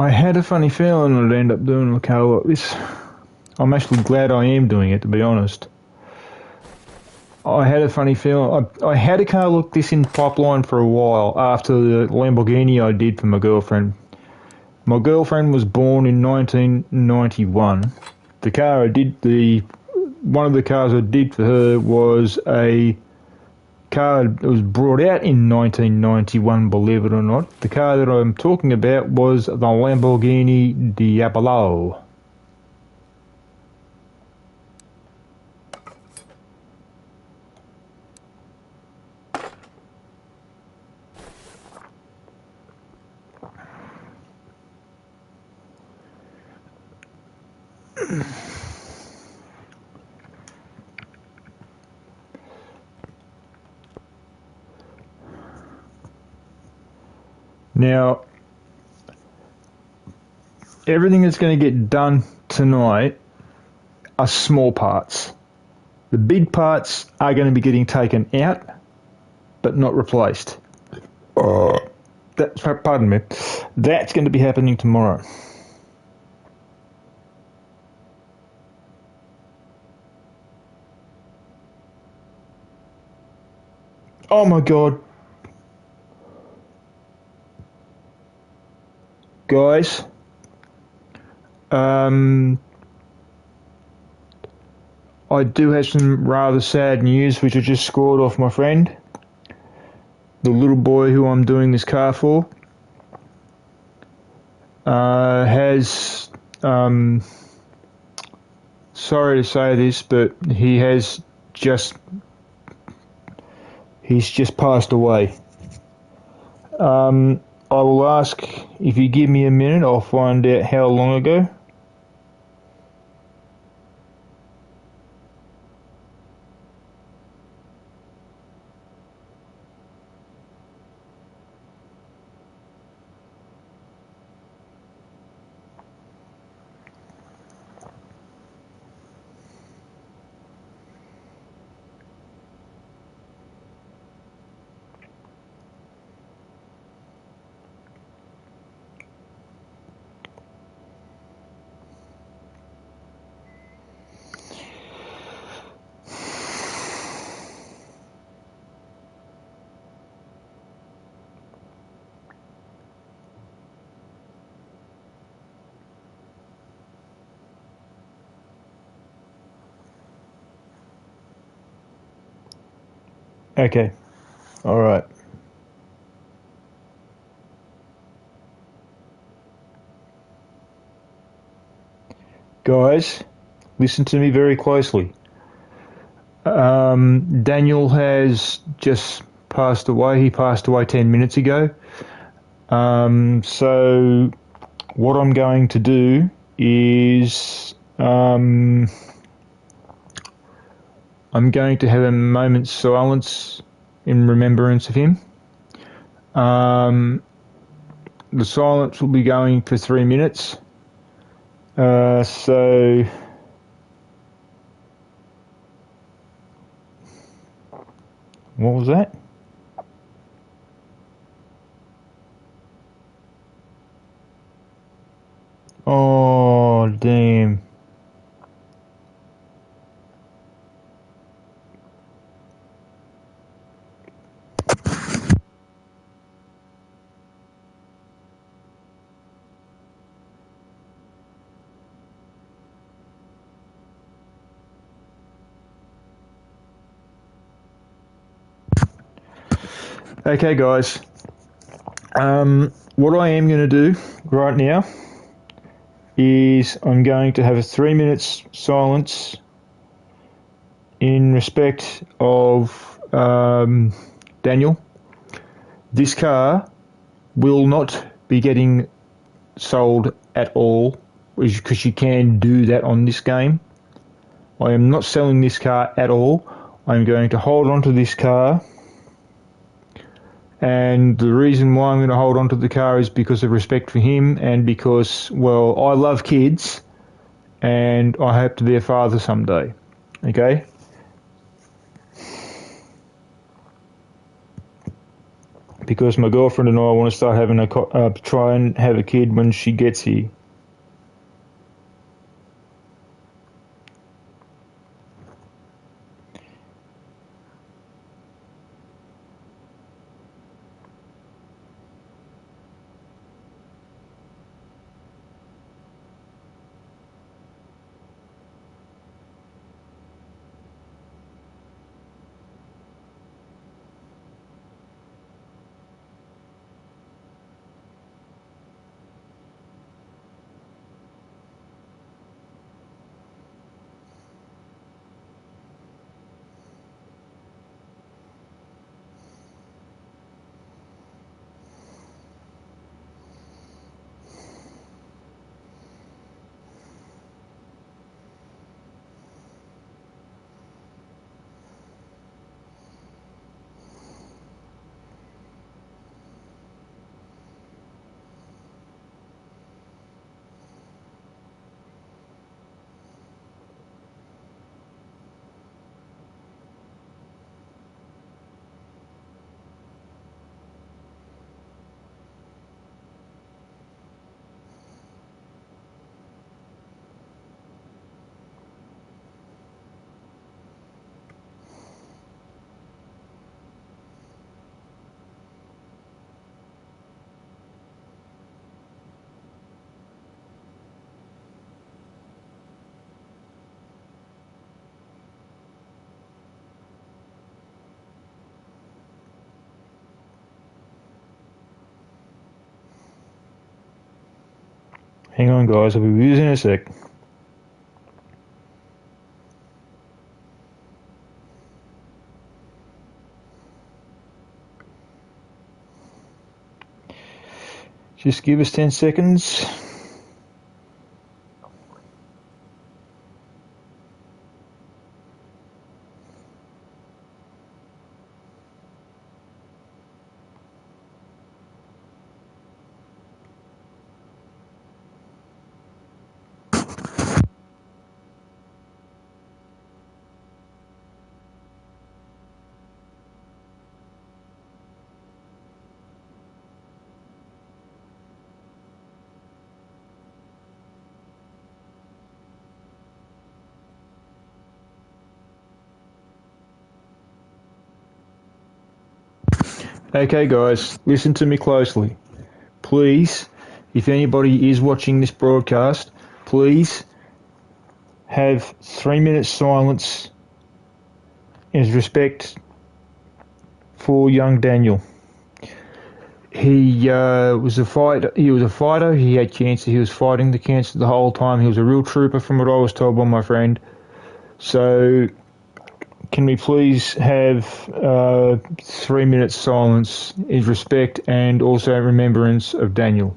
I had a funny feeling I'd end up doing a car like this. I'm actually glad I am doing it, to be honest. I had a funny feeling. I had a car like this in pipeline for a while after the Lamborghini I did for my girlfriend. My girlfriend was born in 1991. The car I did, one of the cars I did for her was a car that was brought out in 1991, believe it or not. The car that I'm talking about was the Lamborghini Diablo. Now, everything that's going to get done tonight are small parts. The big parts are going to be getting taken out, but not replaced. Pardon me. That's going to be happening tomorrow. Oh my god. Guys, I do have some rather sad news which I just scored off my friend, the little boy who I'm doing this car for. Has, sorry to say this, but he's just passed away. I will ask if you give me a minute, I'll find out how long ago. Okay, alright. Guys, listen to me very closely. Daniel has just passed away. He passed away 10 minutes ago. So what I'm going to do is I'm going to have a moment's silence in remembrance of him. The silence will be going for 3 minutes. So what was that? Oh, damn. Okay, guys. What I am going to do right now is I'm going to have a 3 minutes silence in respect of Daniel. This car will not be getting sold at all, because you can do that on this game. I am not selling this car at all. I'm going to hold on to this car, and the reason why I'm going to hold on to the car is because of respect for him, and because, well, I love kids and I hope to be a father someday. Okay? Because my girlfriend and I want to start having try and have a kid when she gets here. Hang on, guys. I'll be with you in a sec. Just give us 10 seconds. Okay, guys, listen to me closely. Please, if anybody is watching this broadcast, please have 3 minutes silence in respect for young Daniel. He was a fighter. He was a fighter. He had cancer. He was fighting the cancer the whole time. He was a real trooper, from what I was told by my friend. So, can we please have 3 minutes silence in respect and also remembrance of Daniel?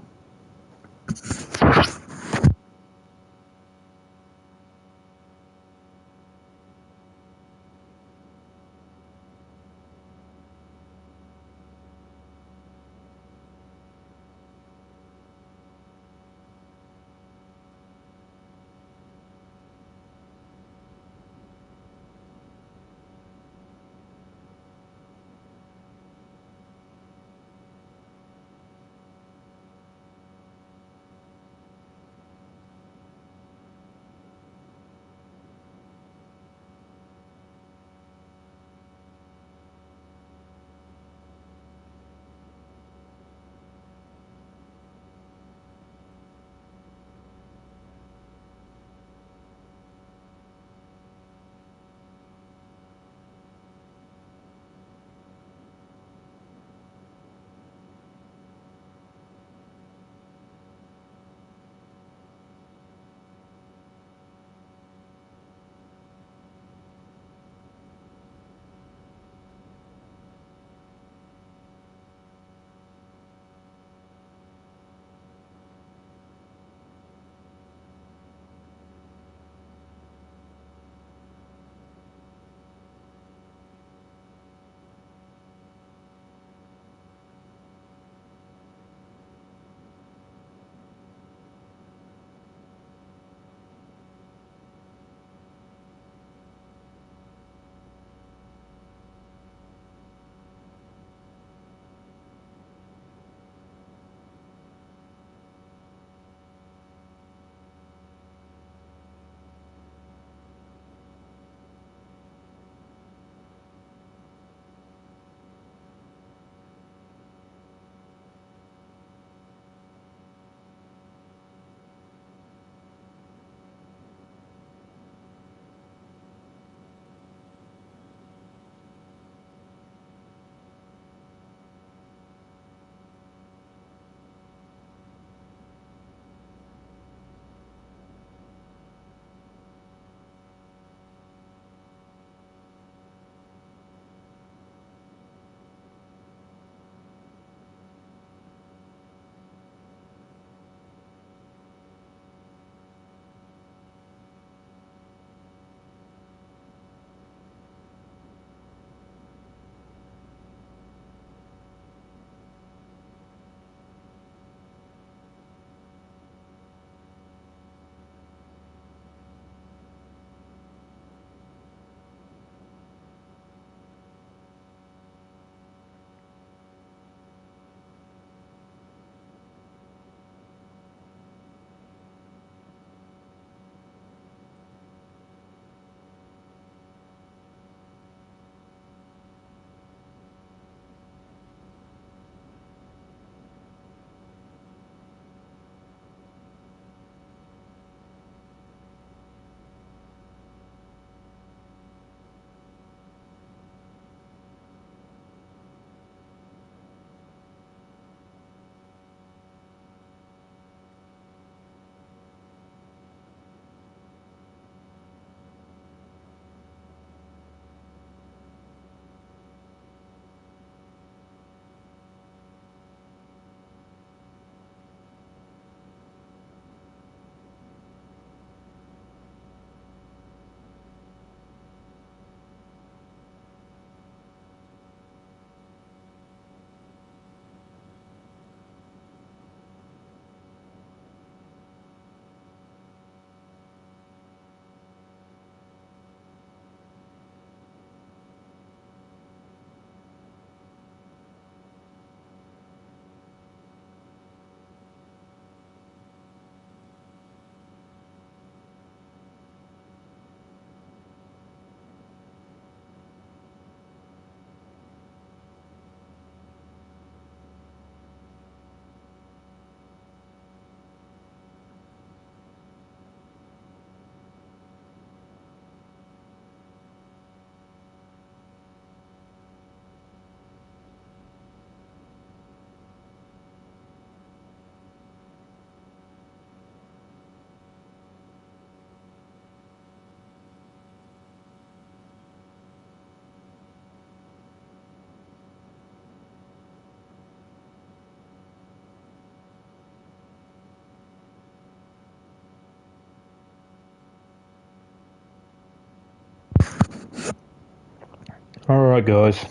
Alright guys,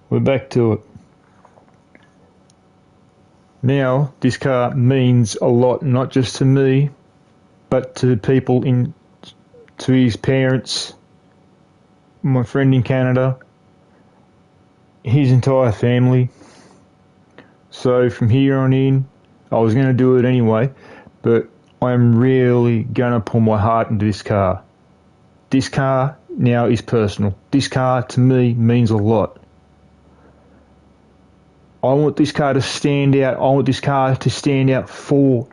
we're back to it. Now, this car means a lot, not just to me, but to people to his parents, my friend in Canada, his entire family. So from here on in, I was going to do it anyway, but I'm really going to put my heart into this car. This car now is personal. This car to me means a lot. I want this car to stand out. I want this car to stand out for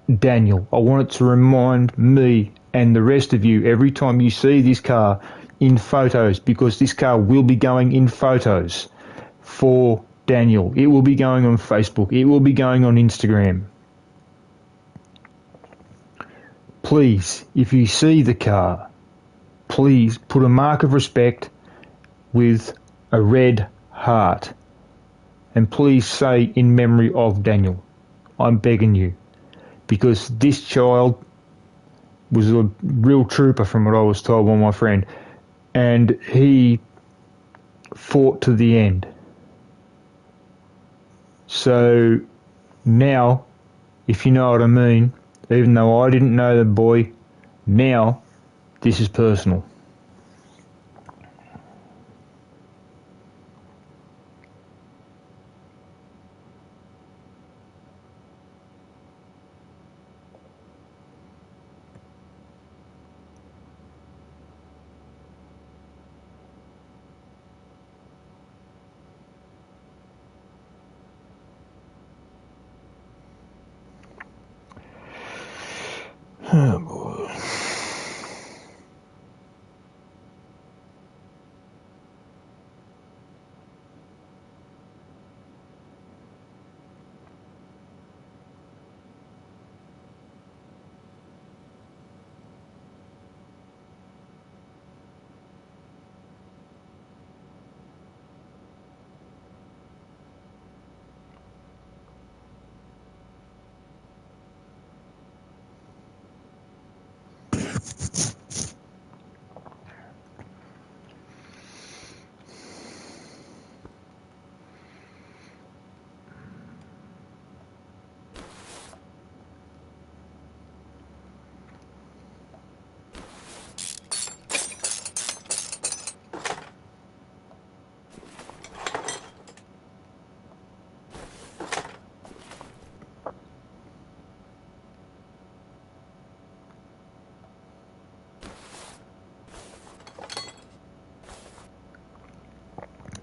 Daniel. I want it to remind me and the rest of you every time you see this car in photos, because this car will be going in photos for Daniel. It will be going on Facebook. It will be going on Instagram. Please, if you see the car, please put a mark of respect with a red heart. And please say in memory of Daniel. I'm begging you. Because this child was a real trooper from what I was told by my friend. And he fought to the end. So now, if you know what I mean, even though I didn't know the boy, now this is personal. Oh boy.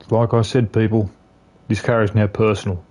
Like I said, people, this car is now personal.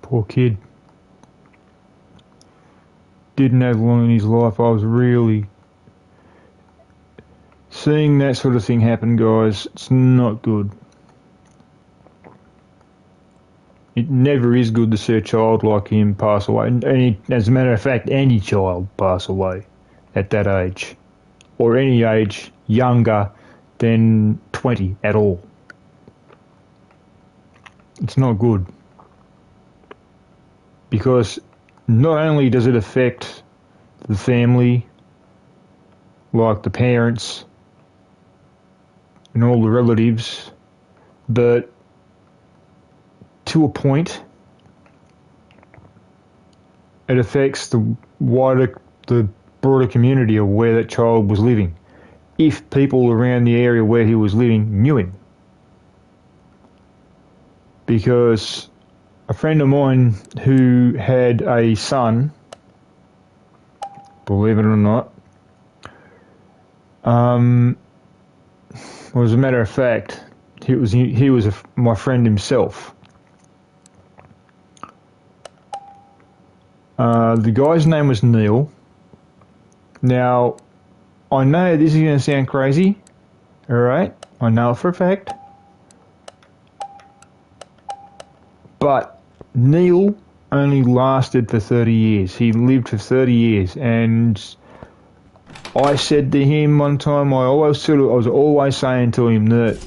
Poor kid. Didn't have long in his life. I was really seeing that sort of thing happen, guys. It's not good. It never is good to see a child like him pass away. And as a matter of fact, any child pass away at that age. Or any age younger than 20 at all. It's not good. Because not only does it affect the family, like the parents and all the relatives, but to a point, it affects the broader community of where that child was living. If people around the area where he was living knew him. Because a friend of mine who had a son, believe it or not, well, as a matter of fact, he was my friend himself. The guy's name was Neil. Now, I know this is going to sound crazy, alright? I know it for a fact. But Neil only lasted for 30 years. He lived for 30 years, and I said to him one time, I was always saying to him that,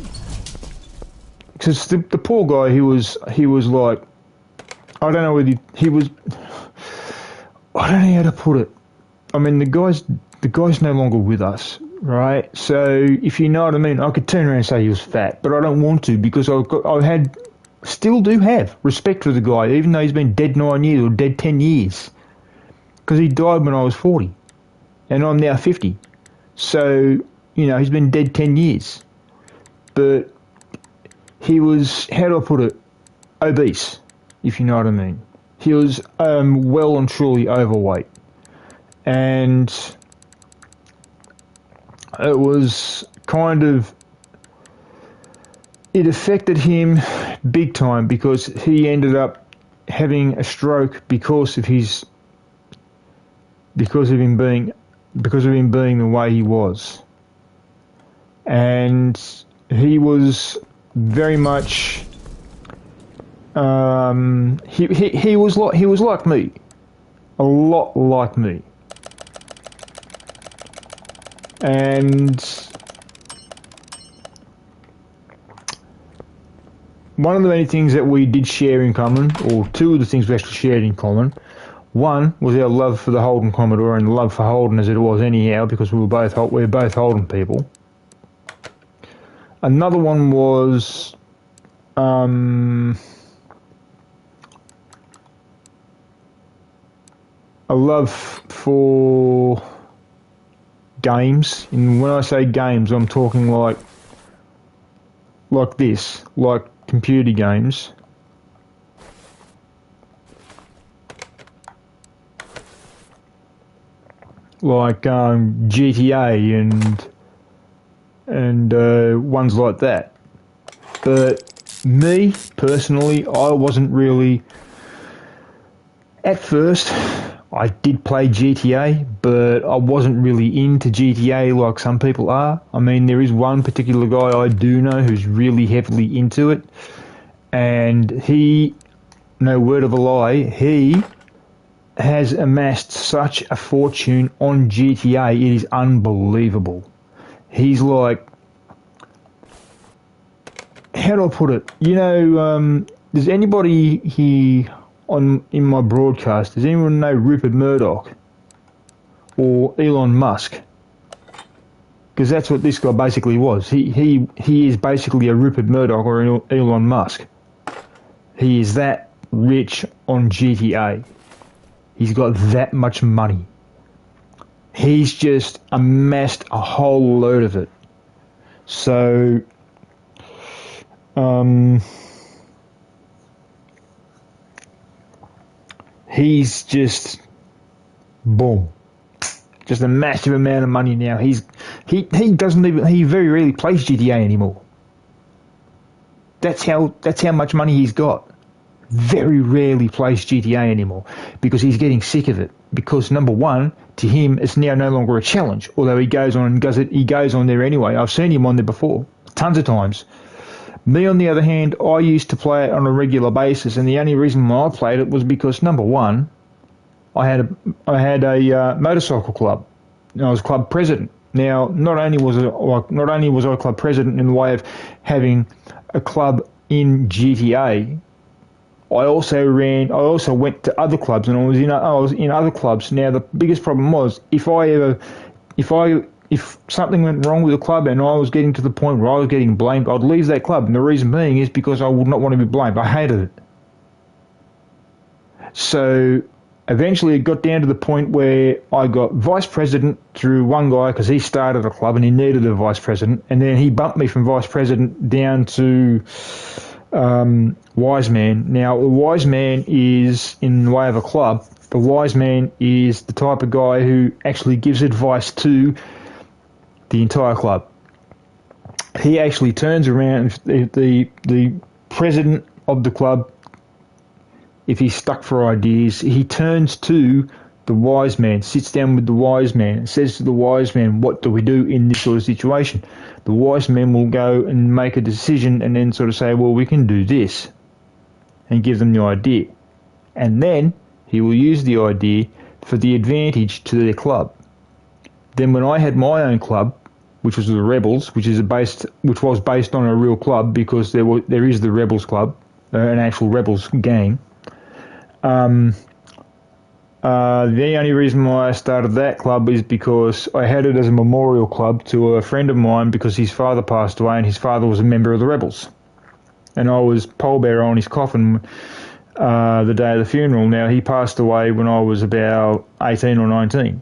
because the poor guy, he was like, I don't know whether he was, I don't know how to put it. I mean, the guy's no longer with us, right? So if you know what I mean, I could turn around and say he was fat, but I don't want to, because still do have respect for the guy, even though he's been dead 9 years or dead 10 years, because he died when I was 40, and I'm now 50. So he's been dead 10 years, but he was, how do I put it, obese, if you know what I mean. He was well and truly overweight. And it was it affected him big time, because he ended up having a stroke because of him being the way he was. And he was very much he was like me, a lot like me. And one of the many things that we did share in common, or two of the things we actually shared in common, one was our love for the Holden Commodore, and love for Holden as it was anyhow, because we're both Holden people. Another one was a love for games. And when I say games, I'm talking like computer games. Like GTA and ones like that. But me personally, I wasn't really. At first, I did play GTA, but I wasn't really into GTA like some people are. I mean, there is one particular guy I do know who's really heavily into it, and he, no word of a lie, he has amassed such a fortune on GTA, it is unbelievable. He's like, how do I put it? Does anybody here in my broadcast, does anyone know Rupert Murdoch or Elon Musk? Because that's what this guy basically was. He is basically a Rupert Murdoch or an Elon Musk. He is that rich on GTA. He's got that much money. He's just amassed a whole load of it. So, he's just, boom, just a massive amount of money now. He very rarely plays GTA anymore. That's how much money he's got. Very rarely plays GTA anymore, because he's getting sick of it. Because number one, to him, it's now no longer a challenge. Although he goes on and does it, he goes on there anyway. I've seen him on there before, tons of times. Me, on the other hand, I used to play it on a regular basis, and the only reason why I played it was because number one, I had a motorcycle club. I was club president. Now, not only was I club president in the way of having a club in GTA, I also went to other clubs, and I was in other clubs. Now the biggest problem was if something went wrong with the club and I was getting to the point where I was getting blamed, I'd leave that club, and the reason being is because I would not want to be blamed. I hated it. So eventually it got down to the point where I got vice president through one guy because he started a club and he needed a vice president, and then he bumped me from vice president down to wise man. Now, the wise man is in the way of a club. The wise man is the type of guy who actually gives advice to the entire club. He actually turns around the president of the club. If he's stuck for ideas, he turns to the wise man, sits down with the wise man, and says to the wise man, what do we do in this sort of situation? The wise man will go and make a decision and then sort of say, well, we can do this, and give them the idea. And then he will use the idea for the advantage to their club. Then when I had my own club, which was the Rebels, which was based on a real club, because there is the Rebels Club, an actual Rebels gang. The only reason why I started that club is because I had it as a memorial club to a friend of mine because his father passed away and his father was a member of the Rebels. And I was pallbearer on his coffin the day of the funeral. Now, he passed away when I was about 18 or 19.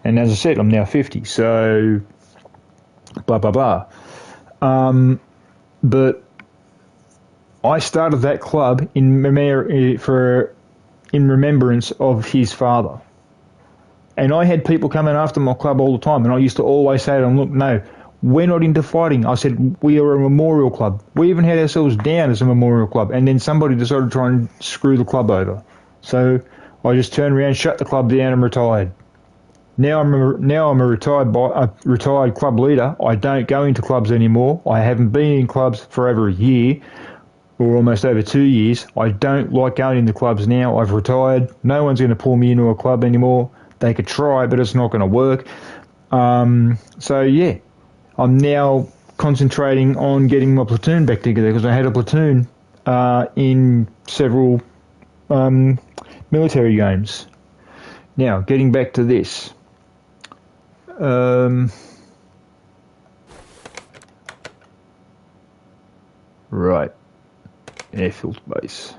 And as I said, I'm now 50, so blah, blah, blah. But I started that club in remembrance of his father. And I had people coming after my club all the time, and I used to always say to them, look, no, we're not into fighting. I said, we are a memorial club. We even had ourselves down as a memorial club, and then somebody decided to try and screw the club over. So I just turned around, shut the club down, and retired. Now I'm a retired club leader. I don't go into clubs anymore. I haven't been in clubs for over a year, or almost over 2 years. I don't like going into clubs now. I've retired. No one's going to pull me into a club anymore. They could try, but it's not going to work. So yeah, I'm now concentrating on getting my platoon back together because I had a platoon in several military games. Now, getting back to this. Right. Airfield base.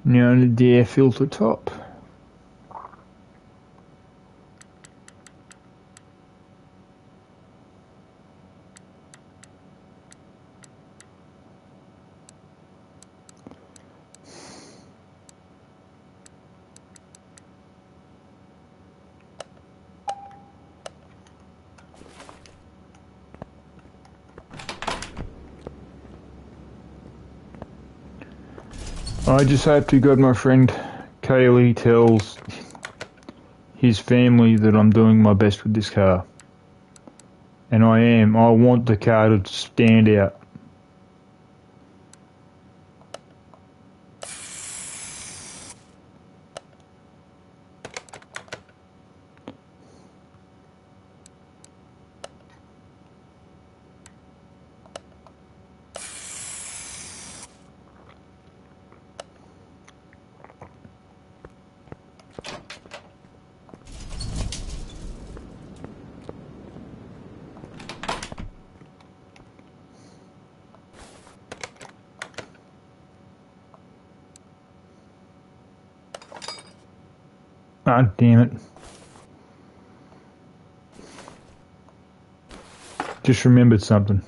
Now the air filter top. I just hope to God my friend Kaylee tells his family that I'm doing my best with this car. And I am. I want the car to stand out. Ah, damn it. Just remembered something.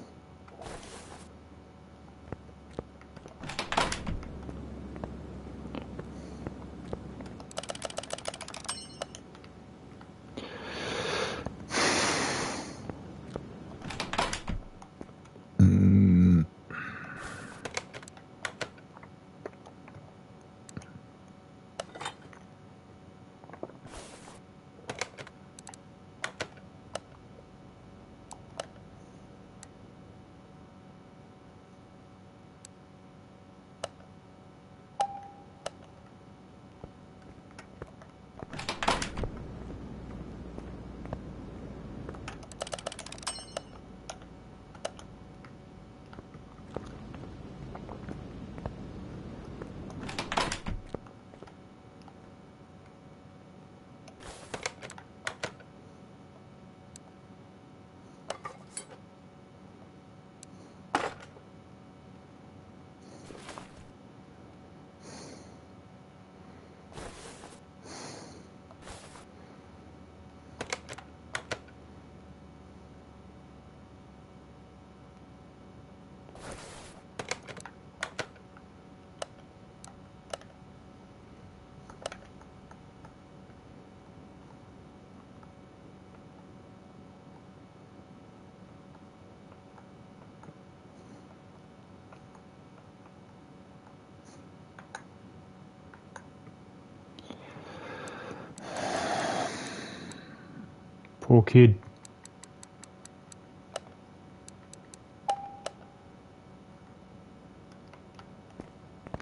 Poor kid.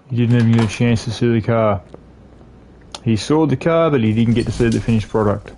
He didn't even get a chance to see the car. He saw the car, but he didn't get to see the finished product.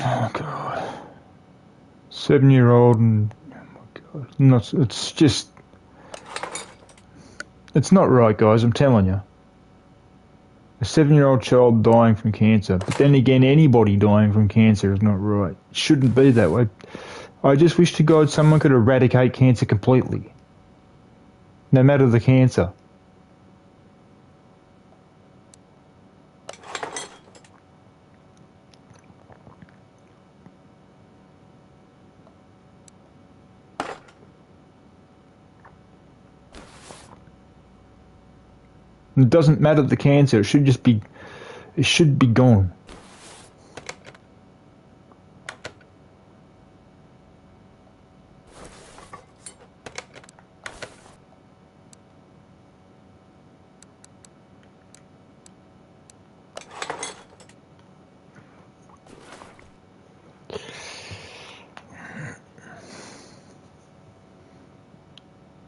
Oh God. 7-year-old and oh my God. It's just, it's not right, guys, I'm telling you. A 7-year-old child dying from cancer. But then again, anybody dying from cancer is not right. It shouldn't be that way. I just wish to God someone could eradicate cancer completely. No matter the cancer. It doesn't matter the cancer, it should be gone.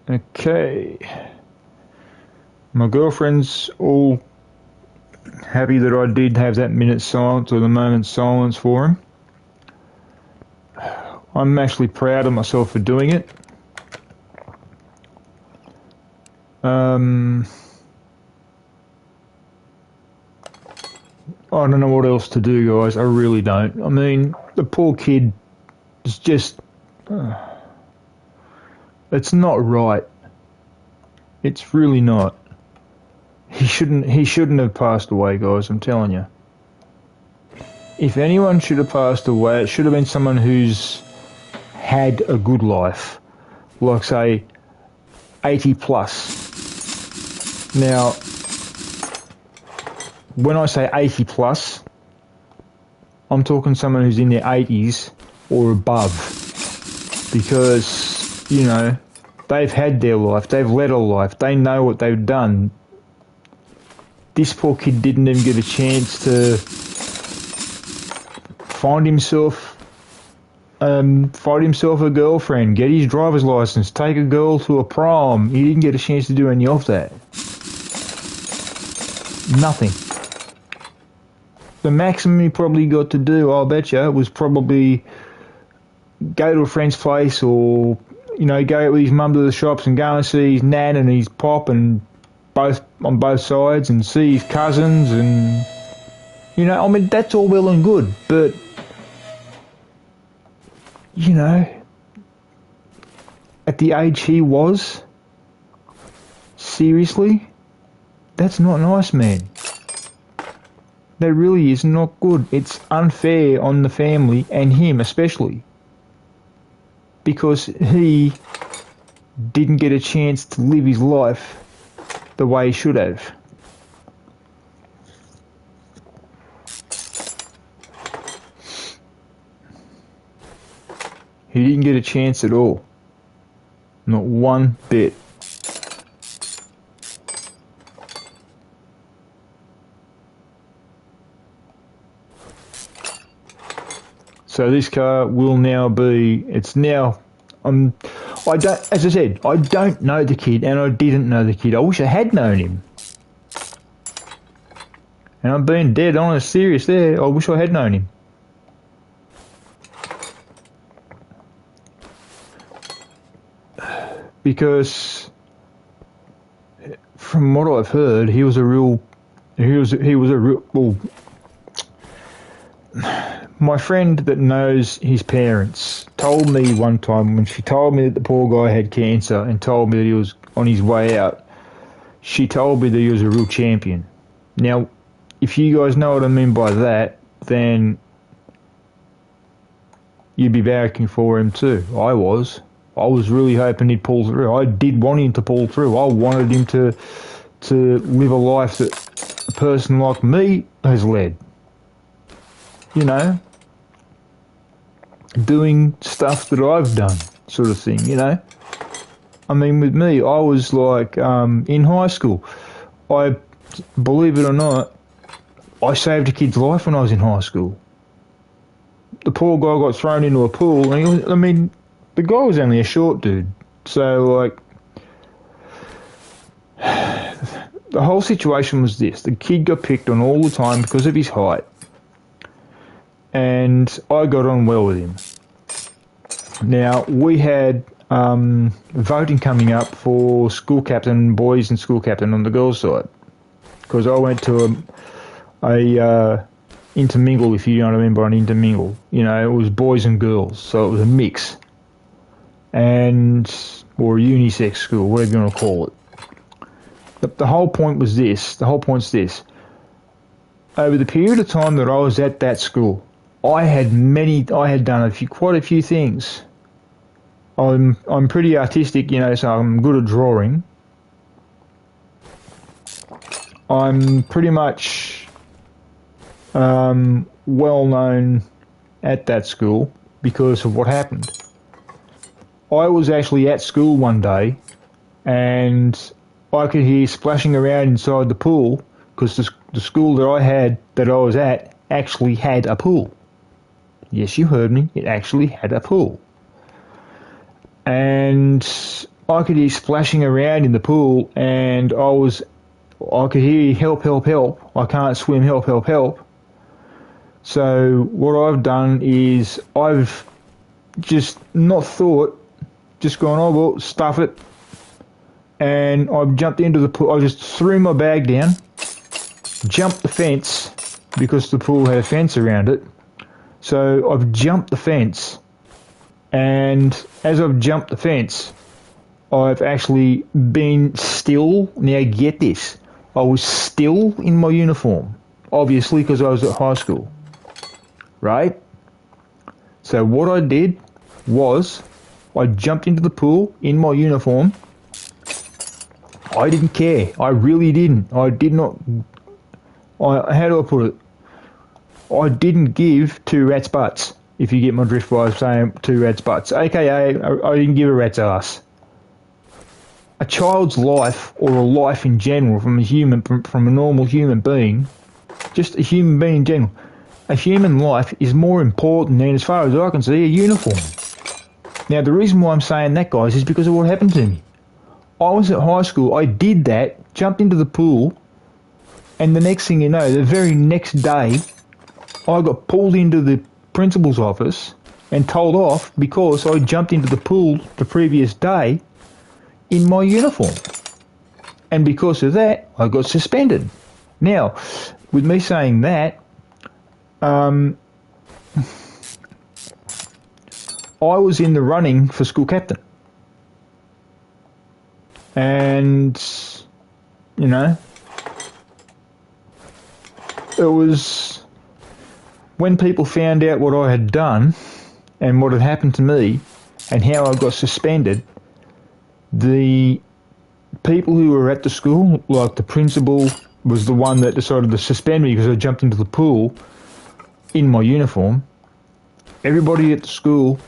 Okay. My girlfriend's all happy that I did have that minute's silence or the moment's silence for him. I'm actually proud of myself for doing it. I don't know what else to do, guys. I really don't. I mean, the poor kid is just... it's not right. It's really not. He shouldn't have passed away, guys, I'm telling you. If anyone should have passed away, it should have been someone who's had a good life. Like, say, 80 plus. Now, when I say 80 plus, I'm talking someone who's in their 80s or above. Because, you know, they've had their life, they've led a life, they know what they've done. This poor kid didn't even get a chance to find himself a girlfriend, get his driver's license, take a girl to a prom. He didn't get a chance to do any of that. Nothing. The maximum he probably got to do, I'll bet you, was probably go to a friend's place or, you know, go out with his mum to the shops and go and see his nan and his pop and on both sides and see his cousins and, you know, I mean, that's all well and good, but, you know, at the age he was, seriously, that's not nice, man. That really is not good. It's unfair on the family and him especially. Because he didn't get a chance to live his life the way he should have. He didn't get a chance at all. Not one bit. So this car will now be, it's now, I don't, as I said, I don't know the kid and I didn't know the kid. I wish I had known him. And I'm being dead honest, serious there. I wish I had known him. Because from what I've heard, he was a real, well, my friend that knows his parents told me one time when she told me that the poor guy had cancer and told me that he was on his way out, she told me that he was a real champion. Now, if you guys know what I mean by that, then you'd be backing for him too. I was really hoping he'd pull through. I did want him to pull through. I wanted him to live a life that a person like me has led. You know, doing stuff that I've done, sort of thing, you know. I mean, with me, I was like, in high school, believe it or not, I saved a kid's life when I was in high school. The poor guy got thrown into a pool, and the guy was only a short dude. So, like, the whole situation was this. The kid got picked on all the time because of his height. And I got on well with him. Now, we had voting coming up for school captain, boys and school captain on the girls' side. Because I went to a intermingle, if you know what I mean by an intermingle. You know, it was boys and girls, so it was a mix. Or a unisex school, whatever you want to call it. The whole point was this. The whole point's this. Over the period of time that I was at that school, I had done quite a few things. I'm pretty artistic, you know, so I'm good at drawing. I'm pretty much well known at that school because of what happened. I was actually at school one day and I could hear splashing around inside the pool because the school that I was at actually had a pool. Yes, you heard me. It actually had a pool. And I could hear splashing around in the pool and I could hear help, help, help. I can't swim, help, help, help. So what I've done is I've just not thought, just gone, oh well, stuff it. And I jumped into the pool. I just threw my bag down, jumped the fence because the pool had a fence around it. So I've jumped the fence, and as I've jumped the fence, I've actually been still. Now get this, I was still in my uniform, obviously because I was at high school, right? So what I did was I jumped into the pool in my uniform. I didn't care. I really didn't. I did not. How do I put it? I didn't give two rats' butts, if you get my drift by saying two rats' butts. AKA, I didn't give a rat's ass. A child's life, or a life in general, from a normal human being, just a human being in general, a human life is more important than, as far as I can see, a uniform. Now, the reason why I'm saying that, guys, is because of what happened to me. I was at high school, I did that, jumped into the pool, and the next thing you know, the very next day, I got pulled into the principal's office and told off because I jumped into the pool the previous day in my uniform. And because of that, I got suspended. Now, with me saying that, I was in the running for school captain. And, you know, it was when people found out what I had done and what had happened to me and how I got suspended, the people who were at the school, like the principal was the one that decided to suspend me because I jumped into the pool in my uniform. Everybody at the school,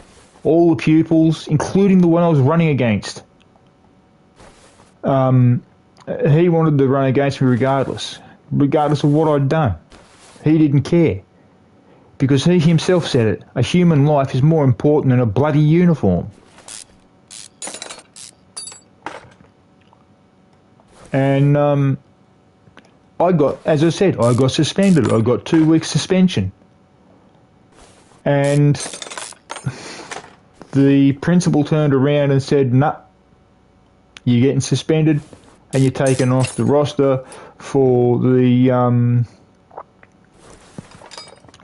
all the pupils, including the one I was running against, he wanted to run against me regardless of what I'd done. He didn't care. Because he himself said it, a human life is more important than a bloody uniform. And I got suspended. I got 2 weeks suspension. And the principal turned around and said, nah, you're getting suspended and you're taken off the roster for the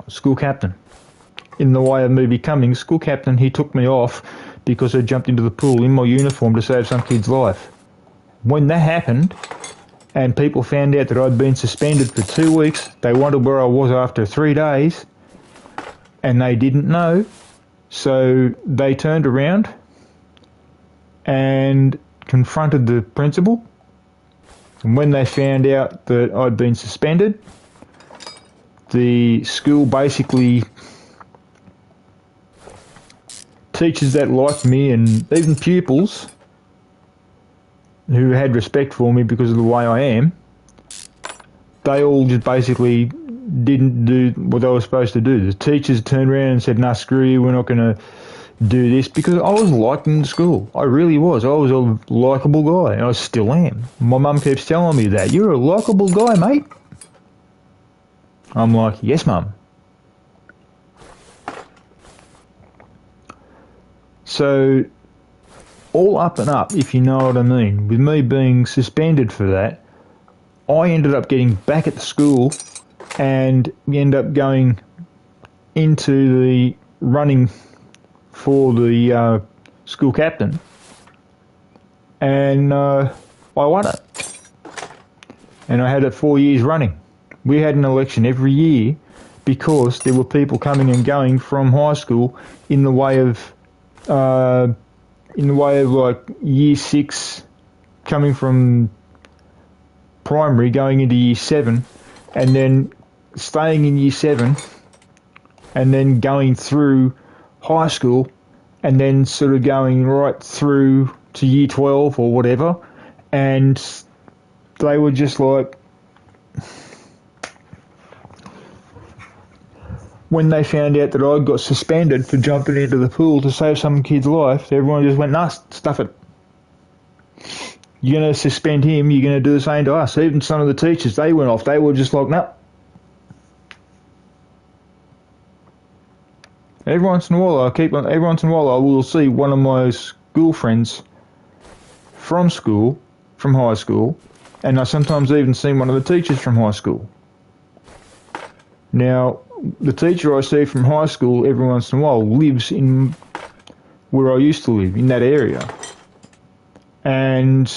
school captain. In the way of me becoming school captain, he took me off because I jumped into the pool in my uniform to save some kid's life. When that happened, and people found out that I'd been suspended for 2 weeks, they wondered where I was after 3 days, and they didn't know, so they turned around and confronted the principal. And when they found out that I'd been suspended, the school basically, teachers that liked me and even pupils who had respect for me because of the way I am, they all just basically didn't do what they were supposed to do. The teachers turned around and said, nah, screw you, we're not going to do this, because I was liked in school. I really was. I was a likeable guy, and I still am. My mum keeps telling me that. You're a likeable guy, mate. I'm like, yes, mum. So, all up and up, if you know what I mean, with me being suspended for that, I ended up getting back at the school and we ended up going into the running for the school captain, and I won it. And I had it 4 years running. We had an election every year because there were people coming and going from high school in the way of like year 6, coming from primary going into year 7, and then staying in year 7, and then going through high school, and then sort of going right through to year 12 or whatever, and they were just like, when they found out that I got suspended for jumping into the pool to save some kid's life, everyone just went, nah, stuff it. You're going to suspend him, you're going to do the same to us. Even some of the teachers, they went off. They were just like, nah. Every once in a while I will see one of my school friends from high school, and I sometimes even see one of the teachers from high school. Now, the teacher I see from high school every once in a while lives in where I used to live, in that area. And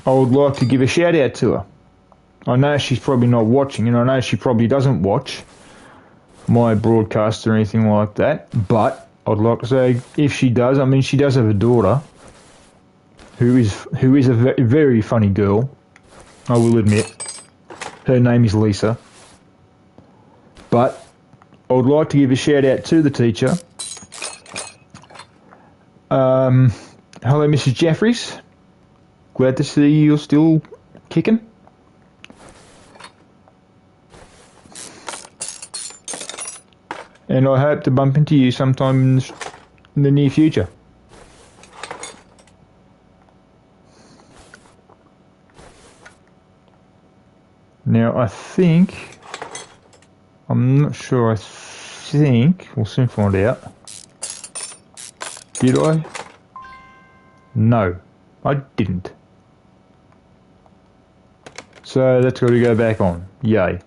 I would like to give a shout out to her. I know she's probably not watching, and I know she probably doesn't watch my broadcast or anything like that, but I'd like to say, if she does, I mean, she does have a daughter who is a very funny girl, I will admit. Her name is Lisa. But I would like to give a shout out to the teacher. Hello, Mrs. Jeffries. Glad to see you're still kicking. And I hope to bump into you sometime in the near future. Now, I'm not sure, I think, we'll soon find out. Did I? No, I didn't. So that's got to go back on. Yay.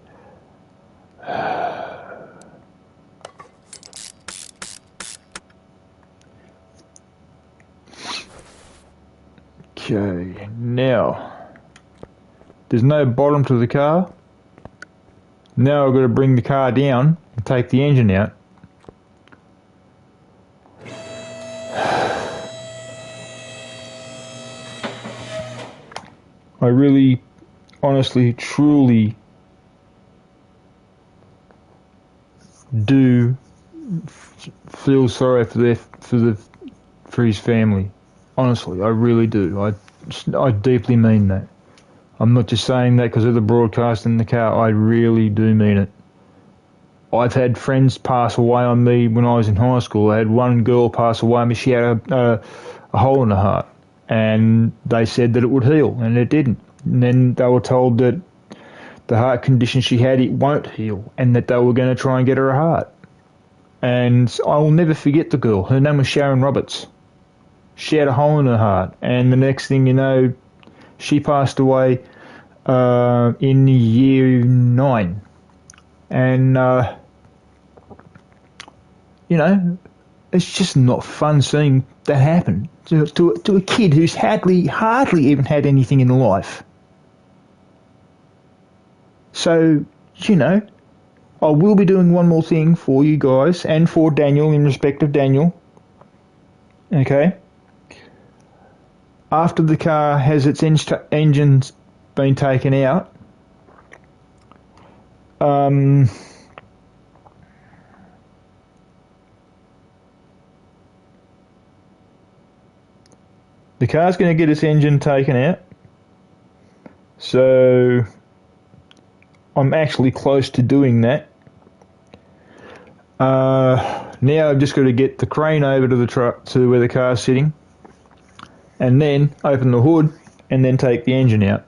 Okay, now There's no bottom to the car. Now I've got to bring the car down and take the engine out. I really, honestly, truly do feel sorry for his family. Honestly, I really do. I deeply mean that. I'm not just saying that because of the broadcast in the car. I really do mean it. I've had friends pass away on me when I was in high school. I had one girl pass away on me. She had a hole in her heart, and they said that it would heal, and it didn't. And then they were told that the heart condition she had, it won't heal, and that they were going to try and get her a heart. And I will never forget the girl. Her name was Sharon Roberts. She had a hole in her heart, and the next thing you know, she passed away in year 9. And, you know, it's just not fun seeing that happen to a kid who's hardly even had anything in life. So, you know, I will be doing one more thing for you guys and for Daniel, in respect of Daniel. Okay? After the car has its engines been taken out, the car's going to get its engine taken out. So I'm actually close to doing that. Now I've just got to get the crane over to the truck to where the car's sitting, and then open the hood and then take the engine out.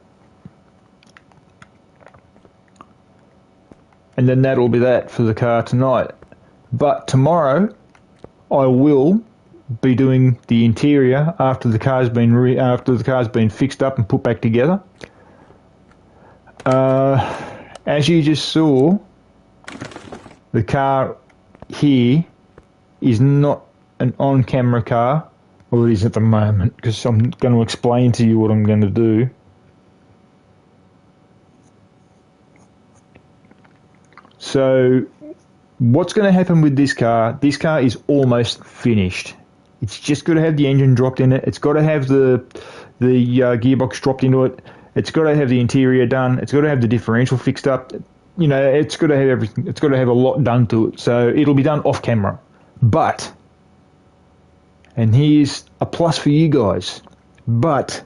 And then that'll be that for the car tonight. But tomorrow I will be doing the interior after the car's been fixed up and put back together. As you just saw, the car here is not an on-camera car. Well, it is at the moment, because I'm going to explain to you what I'm going to do. So, what's going to happen with this car? This car is almost finished. It's just got to have the engine dropped in it. It's got to have the gearbox dropped into it. It's got to have the interior done. It's got to have the differential fixed up. You know, it's got to have everything. It's got to have a lot done to it. So it'll be done off camera. But, and here's a plus for you guys, but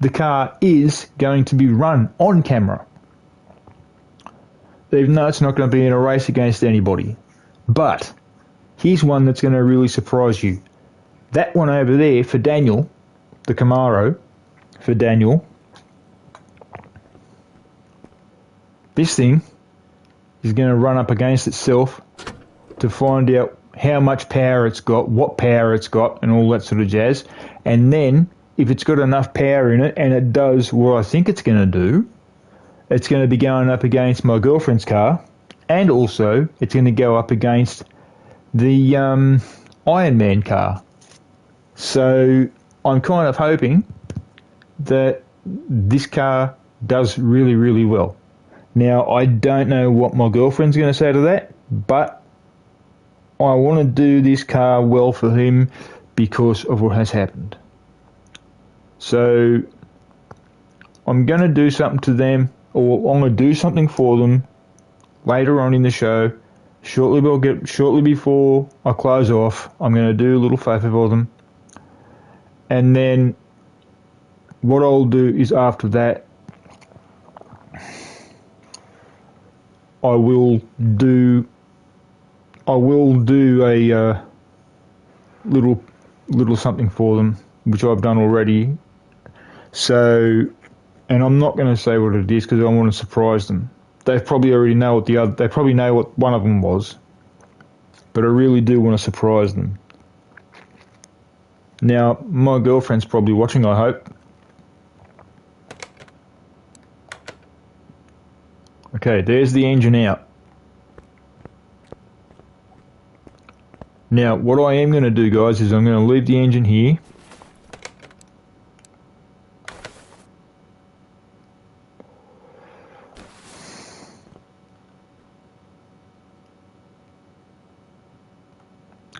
the car is going to be run on camera. Even though it's not going to be in a race against anybody. But here's one that's going to really surprise you. That one over there for Daniel, the Camaro for Daniel, this thing is going to run up against itself to find out how much power it's got, what power it's got, and all that sort of jazz. And then, if it's got enough power in it, and it does what I think it's going to do, it's going to be going up against my girlfriend's car, and also it's going to go up against the Iron Man car. So I'm kind of hoping that this car does really, really well. Now, I don't know what my girlfriend's going to say to that, but I want to do this car well for him because of what has happened. So I'm going to do something to them, or I'm going to do something for them later on in the show. Shortly before I close off, I'm going to do a little favour for them. And then what I'll do is after that, I will do a little something for them, which I've done already. So, and I'm not going to say what it is because I want to surprise them. They probably already know what they probably know what one of them was, but I really do want to surprise them. Now, my girlfriend's probably watching, I hope. Okay, there's the engine out. Now, what I am going to do, guys, is I'm going to leave the engine here.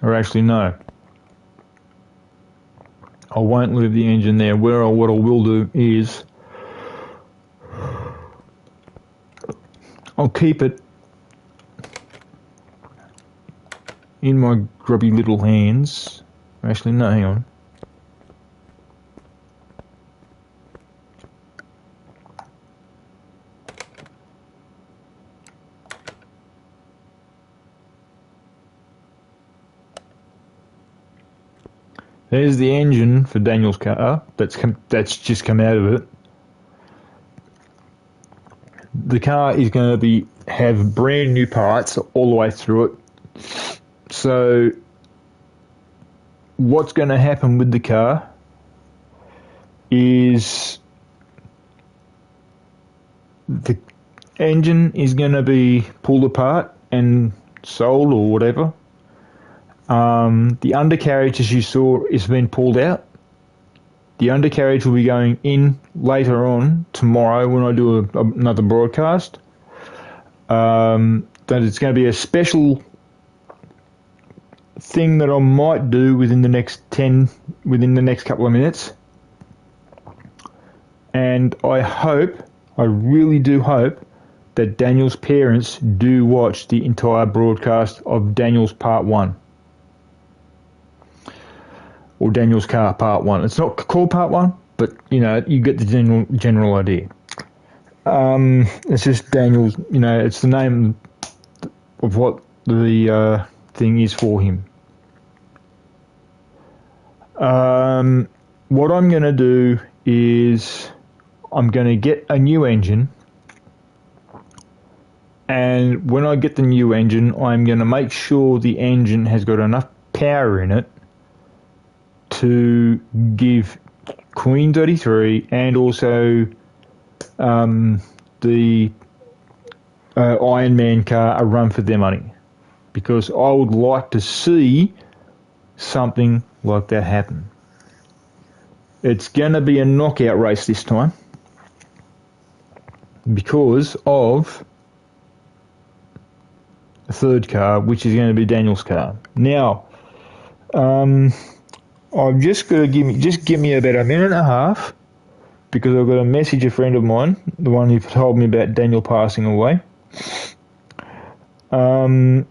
Or actually, no. I won't leave the engine there. What I will do is I'll keep it in my grubby little hands. Actually, no, hang on. There's the engine for Daniel's car. That's just come out of it. The car is going to have brand new parts all the way through it. So what's going to happen with the car is the engine is going to be pulled apart and sold or whatever. The undercarriage, as you saw, is being pulled out. The undercarriage will be going in later on tomorrow when I do another broadcast. That it's going to be a special thing that I might do within the next couple of minutes. And I really do hope that Daniel's parents do watch the entire broadcast of Daniel's Part 1. Or Daniel's Car Part 1. It's not called Part 1, but, you get the general idea. It's just Daniel's, it's the name of what the thing is for him. What I'm going to do is I'm going to get a new engine, and when I get the new engine, I'm going to make sure the engine has got enough power in it to give Queen 33 and also the Iron Man car a run for their money, because I would like to see something like that happen. It's going to be a knockout race this time because of the third car, which is going to be Daniel's car. Now, I'm just going to give me about a minute and a half, because I've got to message a friend of mine, the one who told me about Daniel passing away. I'm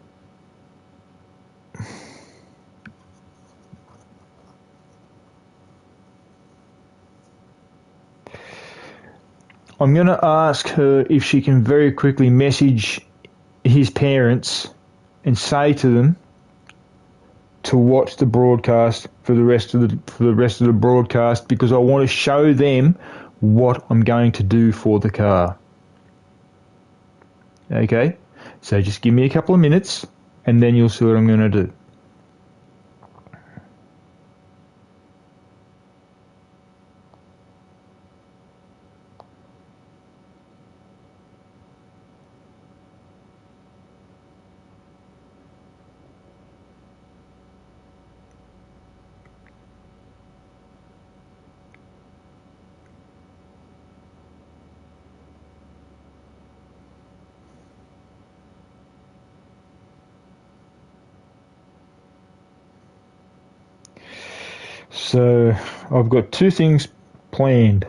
going to ask her if she can very quickly message his parents and say to them to watch the broadcast for the rest of the broadcast, because I want to show them what I'm going to do for the car. Okay, so just give me a couple of minutes and then you'll see what I'm going to do. So I've got two things planned.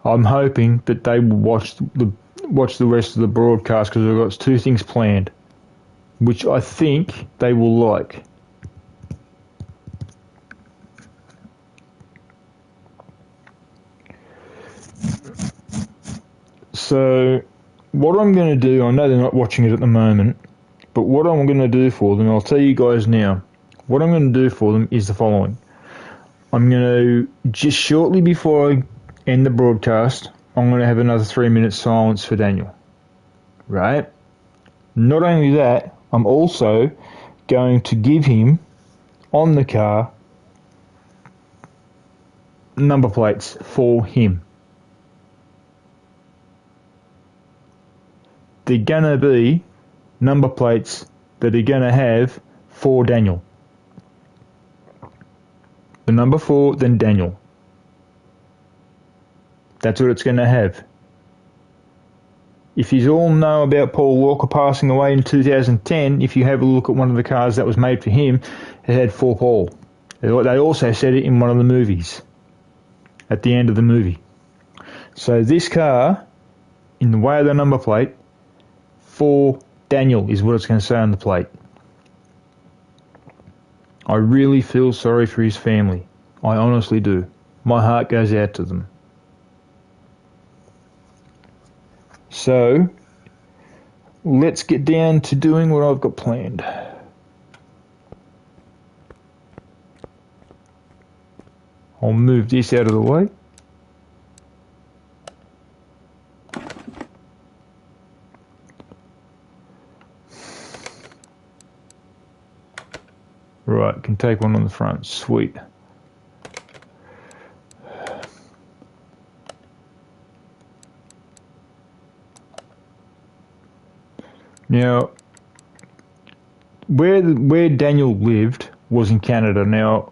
I'm hoping that they will watch the rest of the broadcast, because I've got two things planned, which I think they will like. So what I'm going to do, I know they're not watching it at the moment, but what I'm going to do for them, I'll tell you guys now, what I'm going to do for them is the following. I'm going to, just shortly before I end the broadcast, I'm going to have another 3 minutes silence for Daniel. Right? Not only that, I'm also going to give him, on the car, number plates for him. They're going to be number plates that are going to have for Daniel. The number 4, then Daniel. That's what it's going to have. if you all know about Paul Walker passing away in 2010, if you have a look at one of the cars that was made for him, it had for Paul. They also said it in one of the movies, at the end of the movie. So this car, in the way of the number plate, for Daniel is what it's going to say on the plate. I really feel sorry for his family. I honestly do. My heart goes out to them. So, let's get down to doing what I've got planned. I'll move this out of the way. Right, can take one on the front. Sweet. Now, where Daniel lived was in Canada. Now,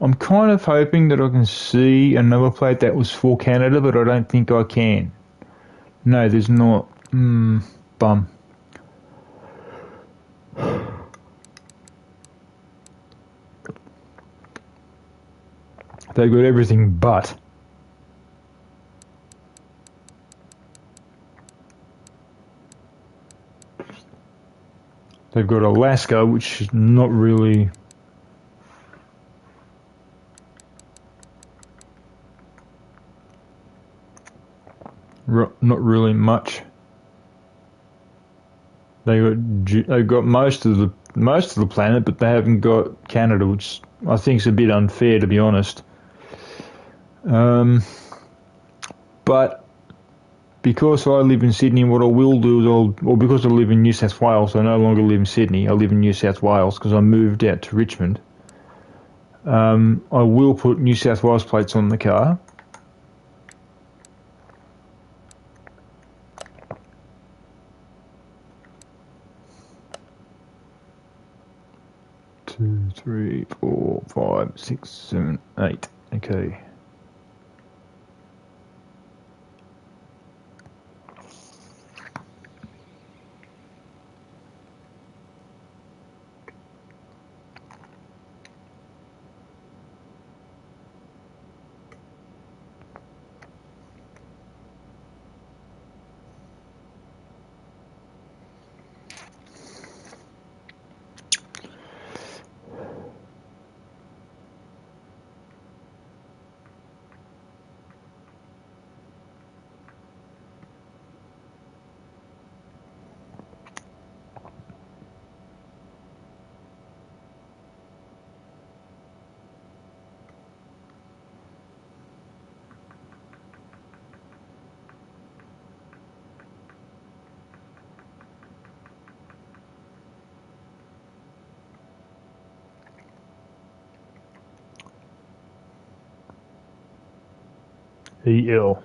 I'm kind of hoping that I can see a number plate that was for Canada, but I don't think I can. No, there's not. Bum. They've got everything but. They've got Alaska, which is not really... not really much. They've got most of the planet, but they haven't got Canada, which I think is a bit unfair, to be honest. But because I live in Sydney, what I will do is because I live in New South Wales, I no longer live in Sydney. I live in New South Wales because I moved out to Richmond. I will put New South Wales plates on the car. Two, 3, 4, 5, 6, 7, 8. Okay. EL.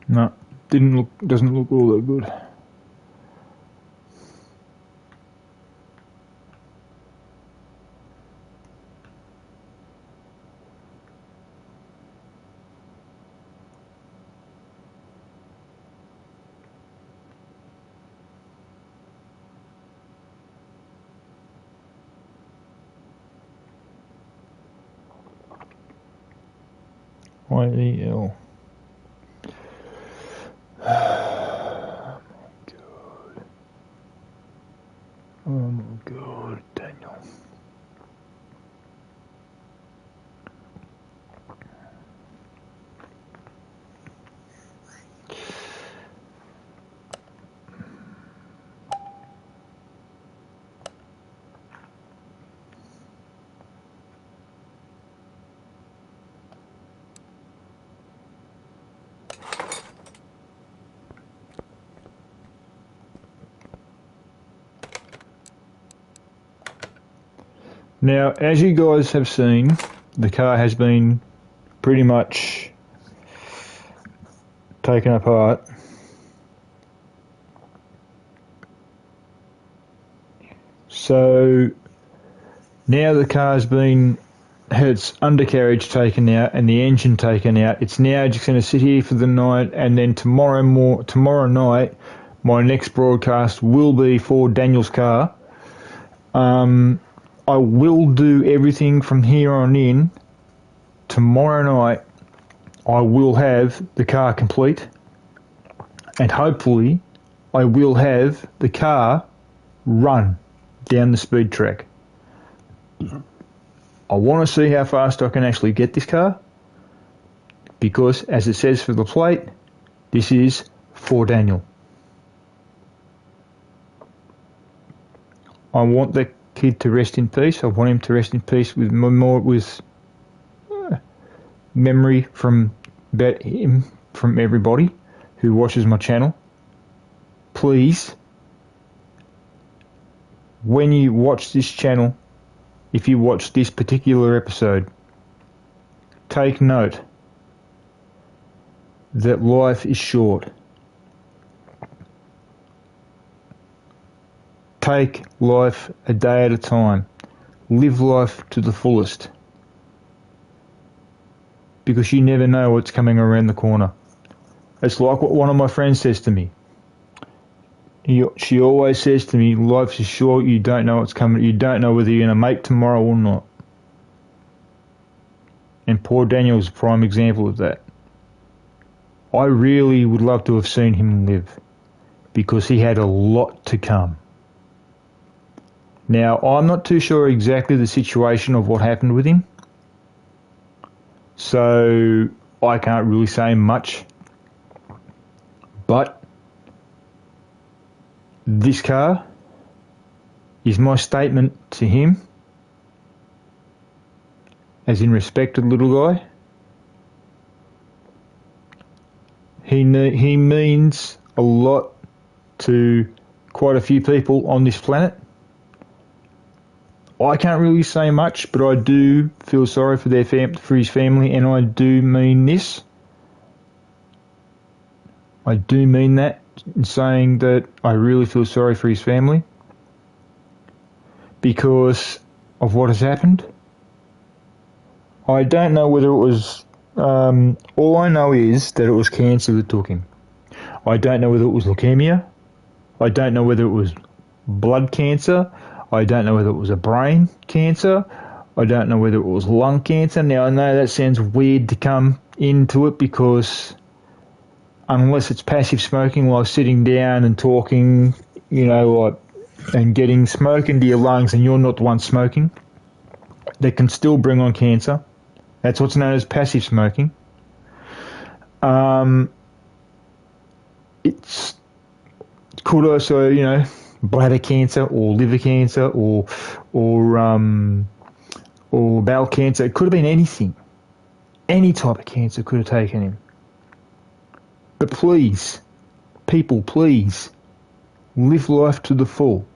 No, doesn't look all that good. IEL. Oh my god, Daniel. Now, as you guys have seen, the car has been pretty much taken apart. So now the car's been had its undercarriage taken out and the engine taken out. It's now just going to sit here for the night, and then tomorrow night, my next broadcast will be for Daniel's car. I will do everything from here on in. Tomorrow night, I will have the car complete, and hopefully, I will have the car run down the speed track. I want to see how fast I can actually get this car, because, as it says for the plate, this is for Daniel. I want the kid to rest in peace. I want him to rest in peace with memory from about him from everybody who watches my channel. Please, when you watch this channel, if you watch this particular episode, take note that life is short. Take life a day at a time. Live life to the fullest. Because you never know what's coming around the corner. It's like what one of my friends says to me. She always says to me, life is short, you don't know what's coming, you don't know whether you're going to make tomorrow or not. And poor Daniel's a prime example of that. I really would love to have seen him live, because he had a lot to come. Now, I'm not too sure exactly the situation of what happened with him, so I can't really say much. But this car is my statement to him, as in respected little guy. He means a lot to quite a few people on this planet. I can't really say much, but I do feel sorry for for his family, and I do mean this. I do mean that in saying that I really feel sorry for his family because of what has happened. I don't know whether it was... all I know is that it was cancer that took him. I don't know whether it was leukemia. I don't know whether it was blood cancer. I don't know whether it was a brain cancer. I don't know whether it was lung cancer. Now, I know that sounds weird to come into it, because unless it's passive smoking, like sitting down and talking, and getting smoke into your lungs and you're not the one smoking, that can still bring on cancer. That's what's known as passive smoking. It could also, bladder cancer or liver cancer or bowel cancer. It could have been anything. Any type of cancer could have taken him. But please, people, please, live life to the full.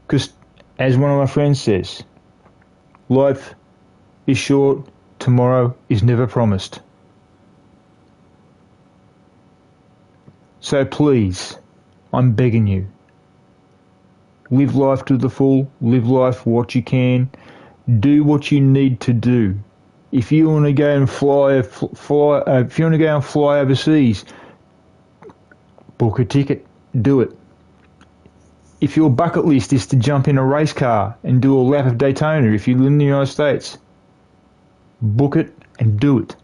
Because, as one of my friends says, life is short, tomorrow is never promised. So please, I'm begging you, live life to the full, live life what you can, do what you need to do. If you want to go and fly overseas, book a ticket, do it. If your bucket list is to jump in a race car and do a lap of Daytona, if you live in the United States, book it and do it.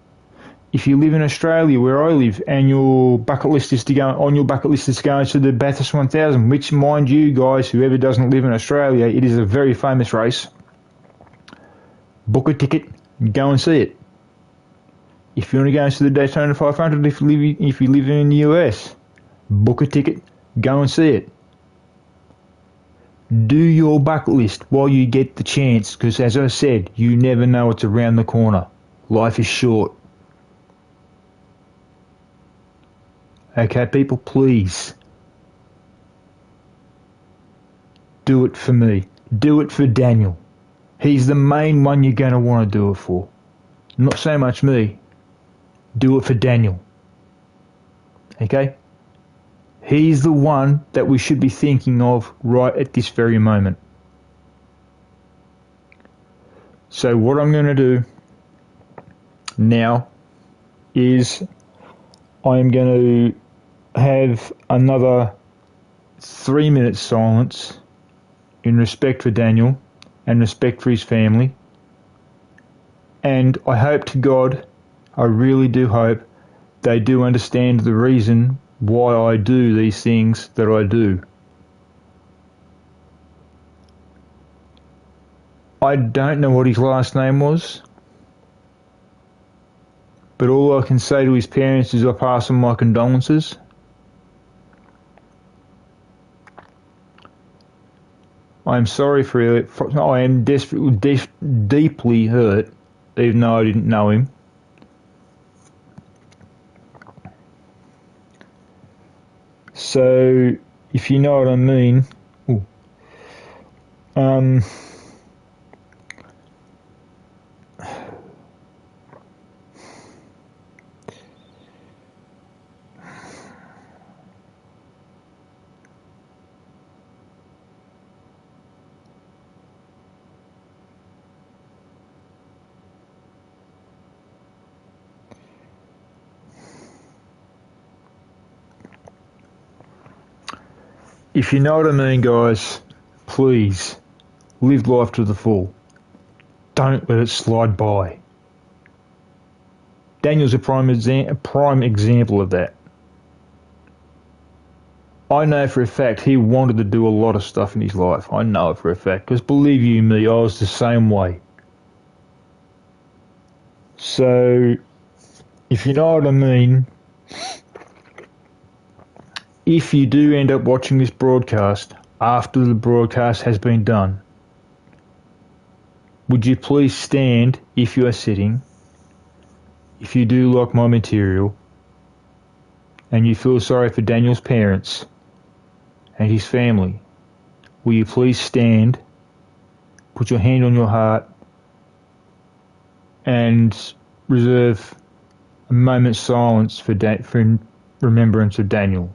If you live in Australia, where I live, and your bucket list is to go to the Bathurst 1000, which, mind you, guys, whoever doesn't live in Australia, it is a very famous race. Book a ticket and go and see it. If you want to go and see the Daytona 500, if you live in the US, book a ticket, go and see it. Do your bucket list while you get the chance, because as I said, you never know what's around the corner. Life is short. Okay, people, please do it for me. Do it for Daniel. He's the main one you're going to want to do it for. Not so much me. Do it for Daniel. Okay? He's the one that we should be thinking of right at this very moment. So what I'm going to do now is I'm going to have another 3 minutes silence in respect for Daniel and respect for his family. And I hope to God, I really do hope, they do understand the reason why I do these things that I do. I don't know what his last name was, but all I can say to his parents is I pass on my condolences. I am sorry for it. I am deeply hurt, even though I didn't know him. So, if you know what I mean, if you know what I mean, guys, please live life to the full. Don't let it slide by. Daniel's a prime example of that. I know for a fact he wanted to do a lot of stuff in his life. I know it for a fact, because believe you me, I was the same way. So, if you know what I mean, if you do end up watching this broadcast after the broadcast has been done, would you please stand if you are sitting, if you do like my material, and you feel sorry for Daniel's parents and his family, will you please stand, put your hand on your heart, and reserve a moment's silence for remembrance of Daniel.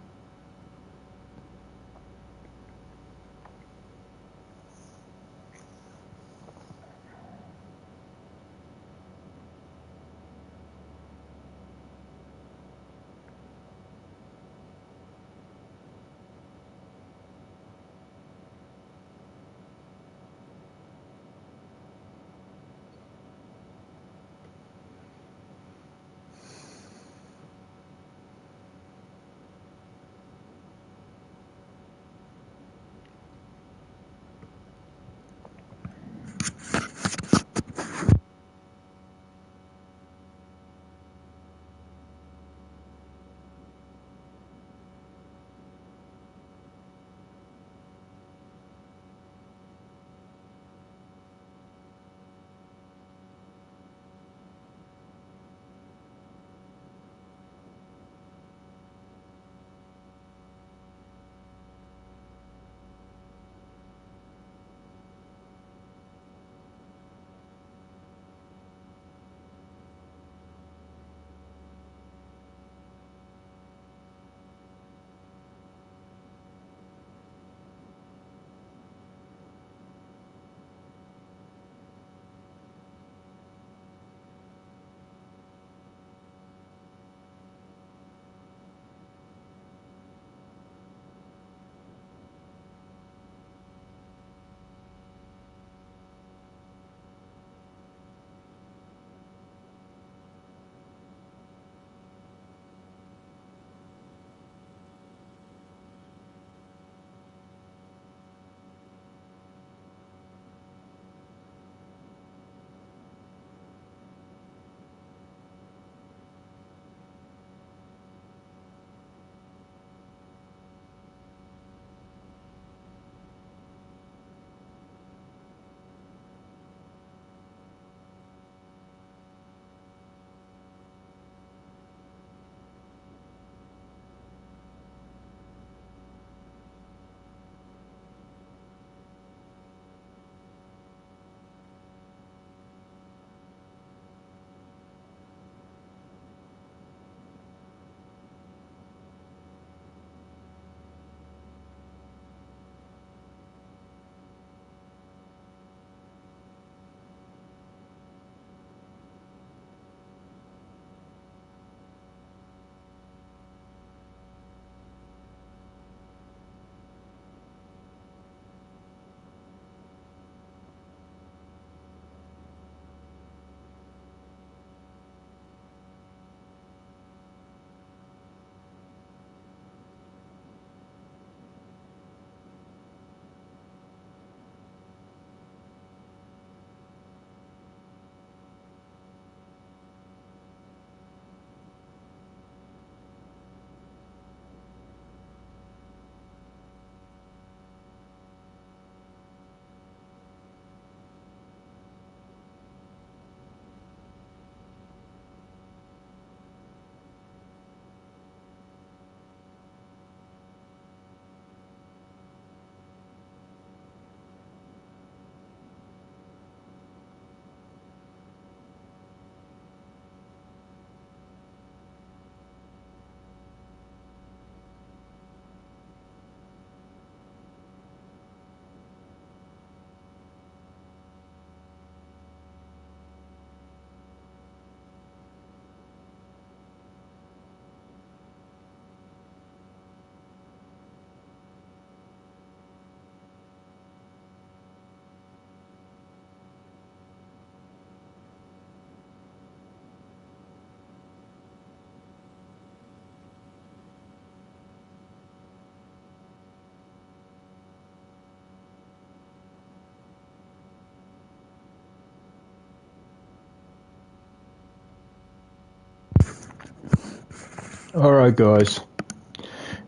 Alright, guys.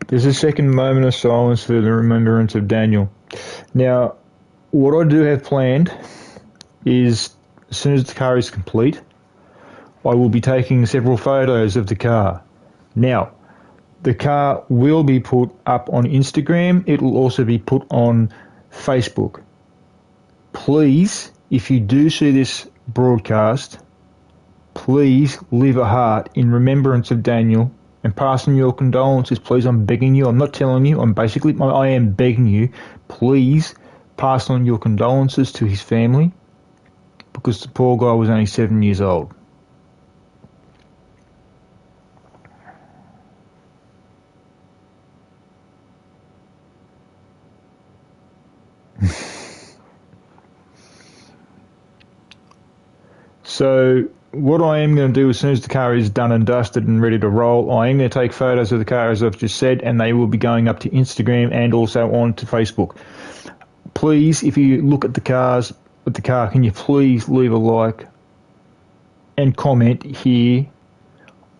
There's a second moment of silence for the remembrance of Daniel. Now, what I do have planned is, as soon as the car is complete, I will be taking several photos of the car. Now, the car will be put up on Instagram. It will also be put on Facebook. Please, if you do see this broadcast, please leave a heart in remembrance of Daniel and pass on your condolences. Please, I'm begging you. I'm not telling you. I am begging you. Please pass on your condolences to his family, because the poor guy was only 7 years old. So what I am going to do, as soon as the car is done and dusted and ready to roll, I am going to take photos of the car, as I've just said, and they will be going up to Instagram and also on to Facebook. Please, if you look at the car, can you please leave a like and comment here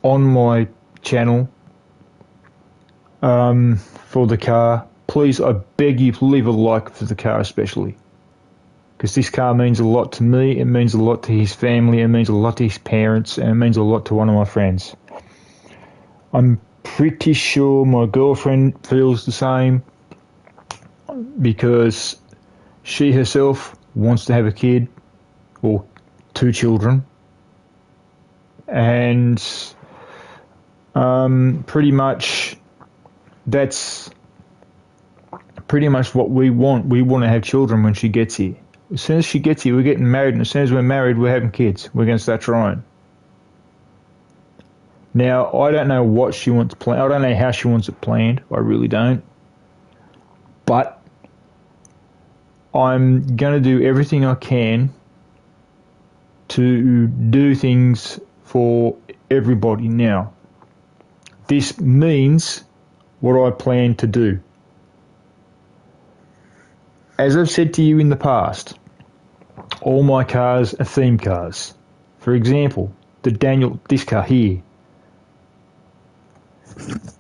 on my channel for the car. Please, I beg you, leave a like for the car especially, because this car means a lot to me. It means a lot to his family. It means a lot to his parents, and it means a lot to one of my friends. I'm pretty sure my girlfriend feels the same, because she herself wants to have a kid, or 2 children, and pretty much that's pretty much what we want. We want to have children when she gets here. As soon as she gets here, we're getting married, and as soon as we're married, we're having kids. We're going to start trying. Now, I don't know what she wants planned. I don't know how she wants it planned. I really don't. But I'm going to do everything I can to do things for everybody now. This means what I plan to do. As I've said to you in the past, all my cars are theme cars. For example, this car here,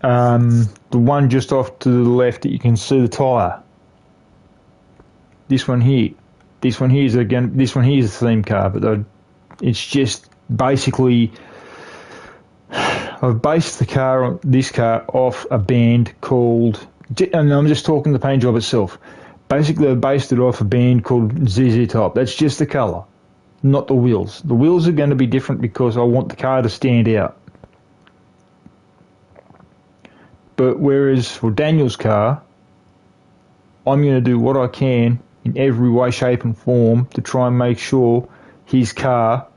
the one just off to the left that you can see the tyre. This one here is a theme car, but it's just basically, I've based this car off a band called, and I'm just talking the paint job itself. Basically, I based it off a band called ZZ Top. That's just the colour, not the wheels. The wheels are going to be different because I want the car to stand out. But whereas for Daniel's car, I'm going to do what I can in every way, shape and form to try and make sure his car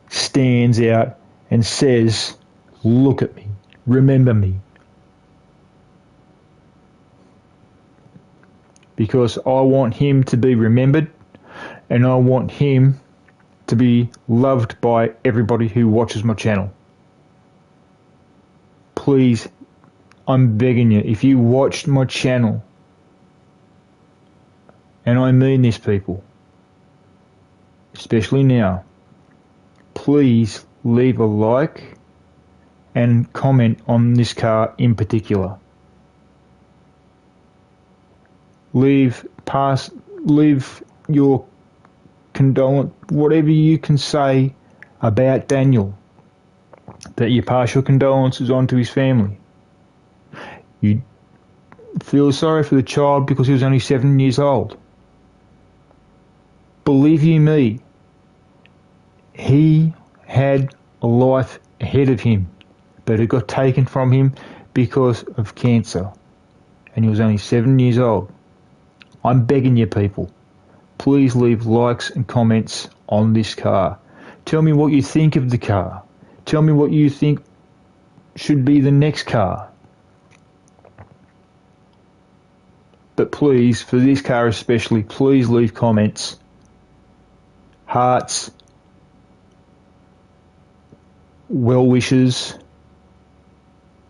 stands out and says, look at me, remember me. Because I want him to be remembered, and I want him to be loved by everybody who watches my channel. Please, I'm begging you, if you watched my channel, and I mean this, people, especially now, please leave a like and comment on this car in particular. Leave your condolence, whatever you can say about Daniel, that you pass your condolences on to his family. You feel sorry for the child because he was only 7 years old. Believe you me, he had a life ahead of him, but it got taken from him because of cancer, and he was only 7 years old. I'm begging you, people, please leave likes and comments on this car. Tell me what you think of the car. Tell me what you think should be the next car. But please, for this car especially, please leave comments, hearts, well wishes,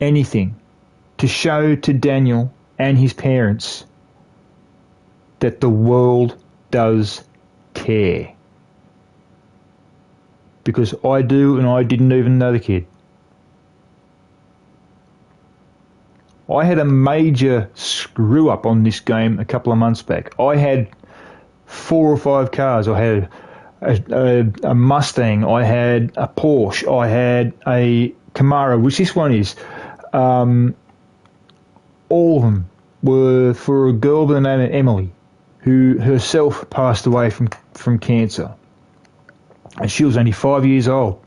anything to show to Daniel and his parents that the world does care. Because I do, and I didn't even know the kid. I had a major screw up on this game a couple of months back. I had 4 or 5 cars. I had a Mustang, I had a Porsche, I had a Camaro, which this one is. All of them were for a girl by the name of Emily, who herself passed away from cancer. And she was only 5 years old.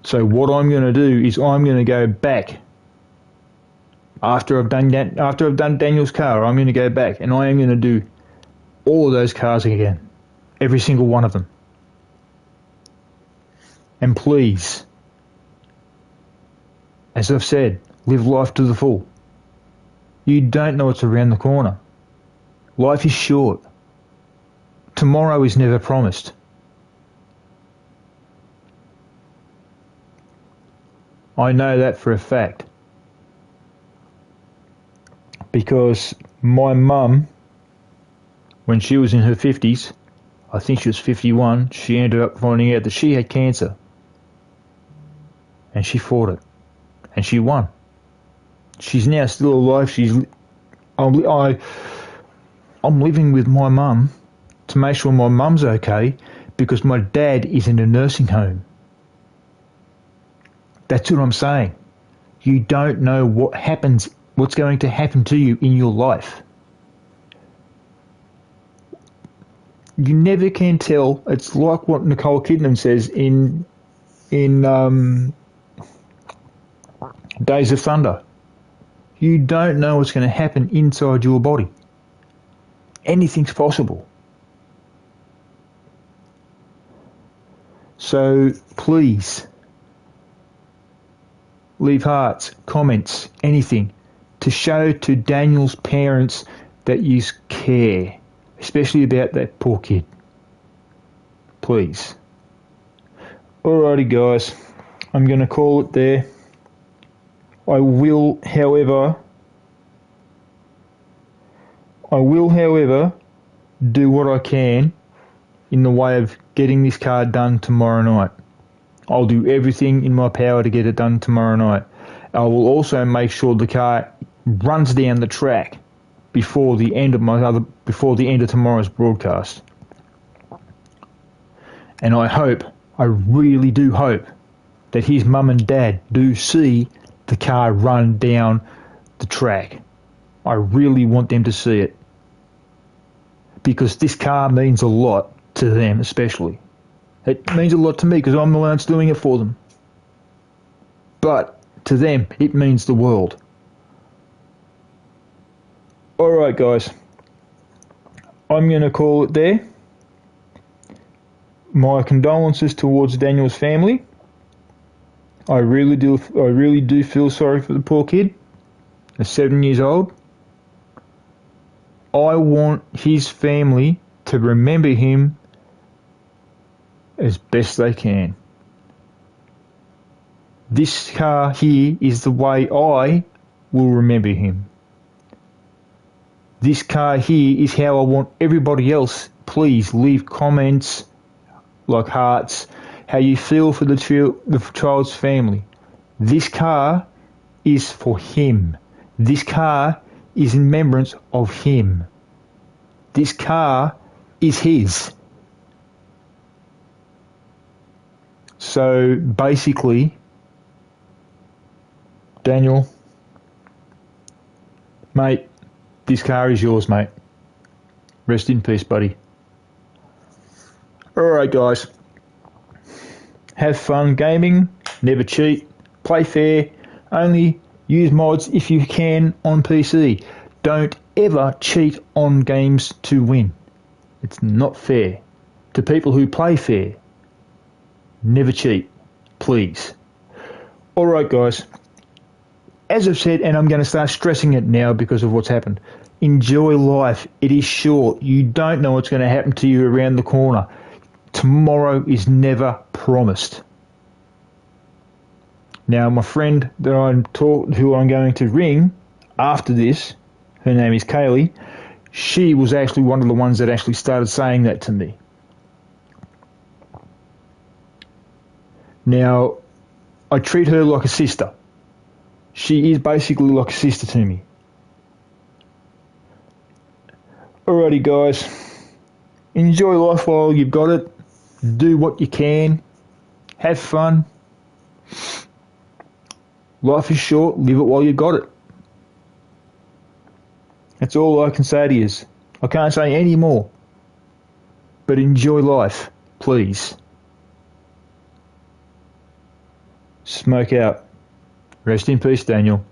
So what I'm going to do is I'm going to go back after I've done Daniel's car. I'm going to go back and I am going to do all of those cars again, every single one of them. And please, as I've said, live life to the full. You don't know what's around the corner. Life is short. Tomorrow is never promised. I know that for a fact. Because my mum, when she was in her 50s, I think she was 51, she ended up finding out that she had cancer. And she fought it. And she won. She's now still alive. I'm living with my mum to make sure my mum's okay because my dad is in a nursing home. That's what I'm saying. You don't know what's going to happen to you in your life. You never can tell. It's like what Nicole Kidman says in Days of Thunder. You don't know what's going to happen inside your body. Anything's possible. So please, leave hearts, comments, anything to show to Daniel's parents that you care, especially about that poor kid. Please. Alrighty guys, I'm going to call it there. I will, however, do what I can in the way of getting this car done tomorrow night. I'll do everything in my power to get it done tomorrow night. I will also make sure the car runs down the track before the end of tomorrow's broadcast. And I really do hope that his mum and dad do see the car run down the track. I really want them to see it. Because this car means a lot to them especially. It means a lot to me because I'm the one that's doing it for them. But to them, it means the world. Alright guys, I'm going to call it there. My condolences towards Daniel's family. I really do feel sorry for the poor kid. He's 7 years old. I want his family to remember him as best they can. This car here is the way I will remember him. This car here is how I want everybody else. Please leave comments like hearts, how you feel for the child's family. This car is for him. This car is in remembrance of him. This car is his. So basically, Daniel, mate, this car is yours, mate. Rest in peace, buddy. Alright guys, have fun gaming, never cheat, play fair, only use mods if you can on PC. Don't ever cheat on games to win. It's not fair. To people who play fair, never cheat, please. Alright guys, as I've said, and I'm going to start stressing it now because of what's happened, enjoy life. It is short. You don't know what's going to happen to you around the corner. Tomorrow is never promised. Now, my friend that who I'm going to ring after this, her name is Kaylee, she was actually one of the ones that actually started saying that to me. Now, I treat her like a sister. She is basically like a sister to me. Alrighty, guys. Enjoy life while you've got it. Do what you can. Have fun. Life is short. Live it while you've got it. That's all I can say to you. I can't say any more. But enjoy life, please. Smoke out. Rest in peace, Daniel.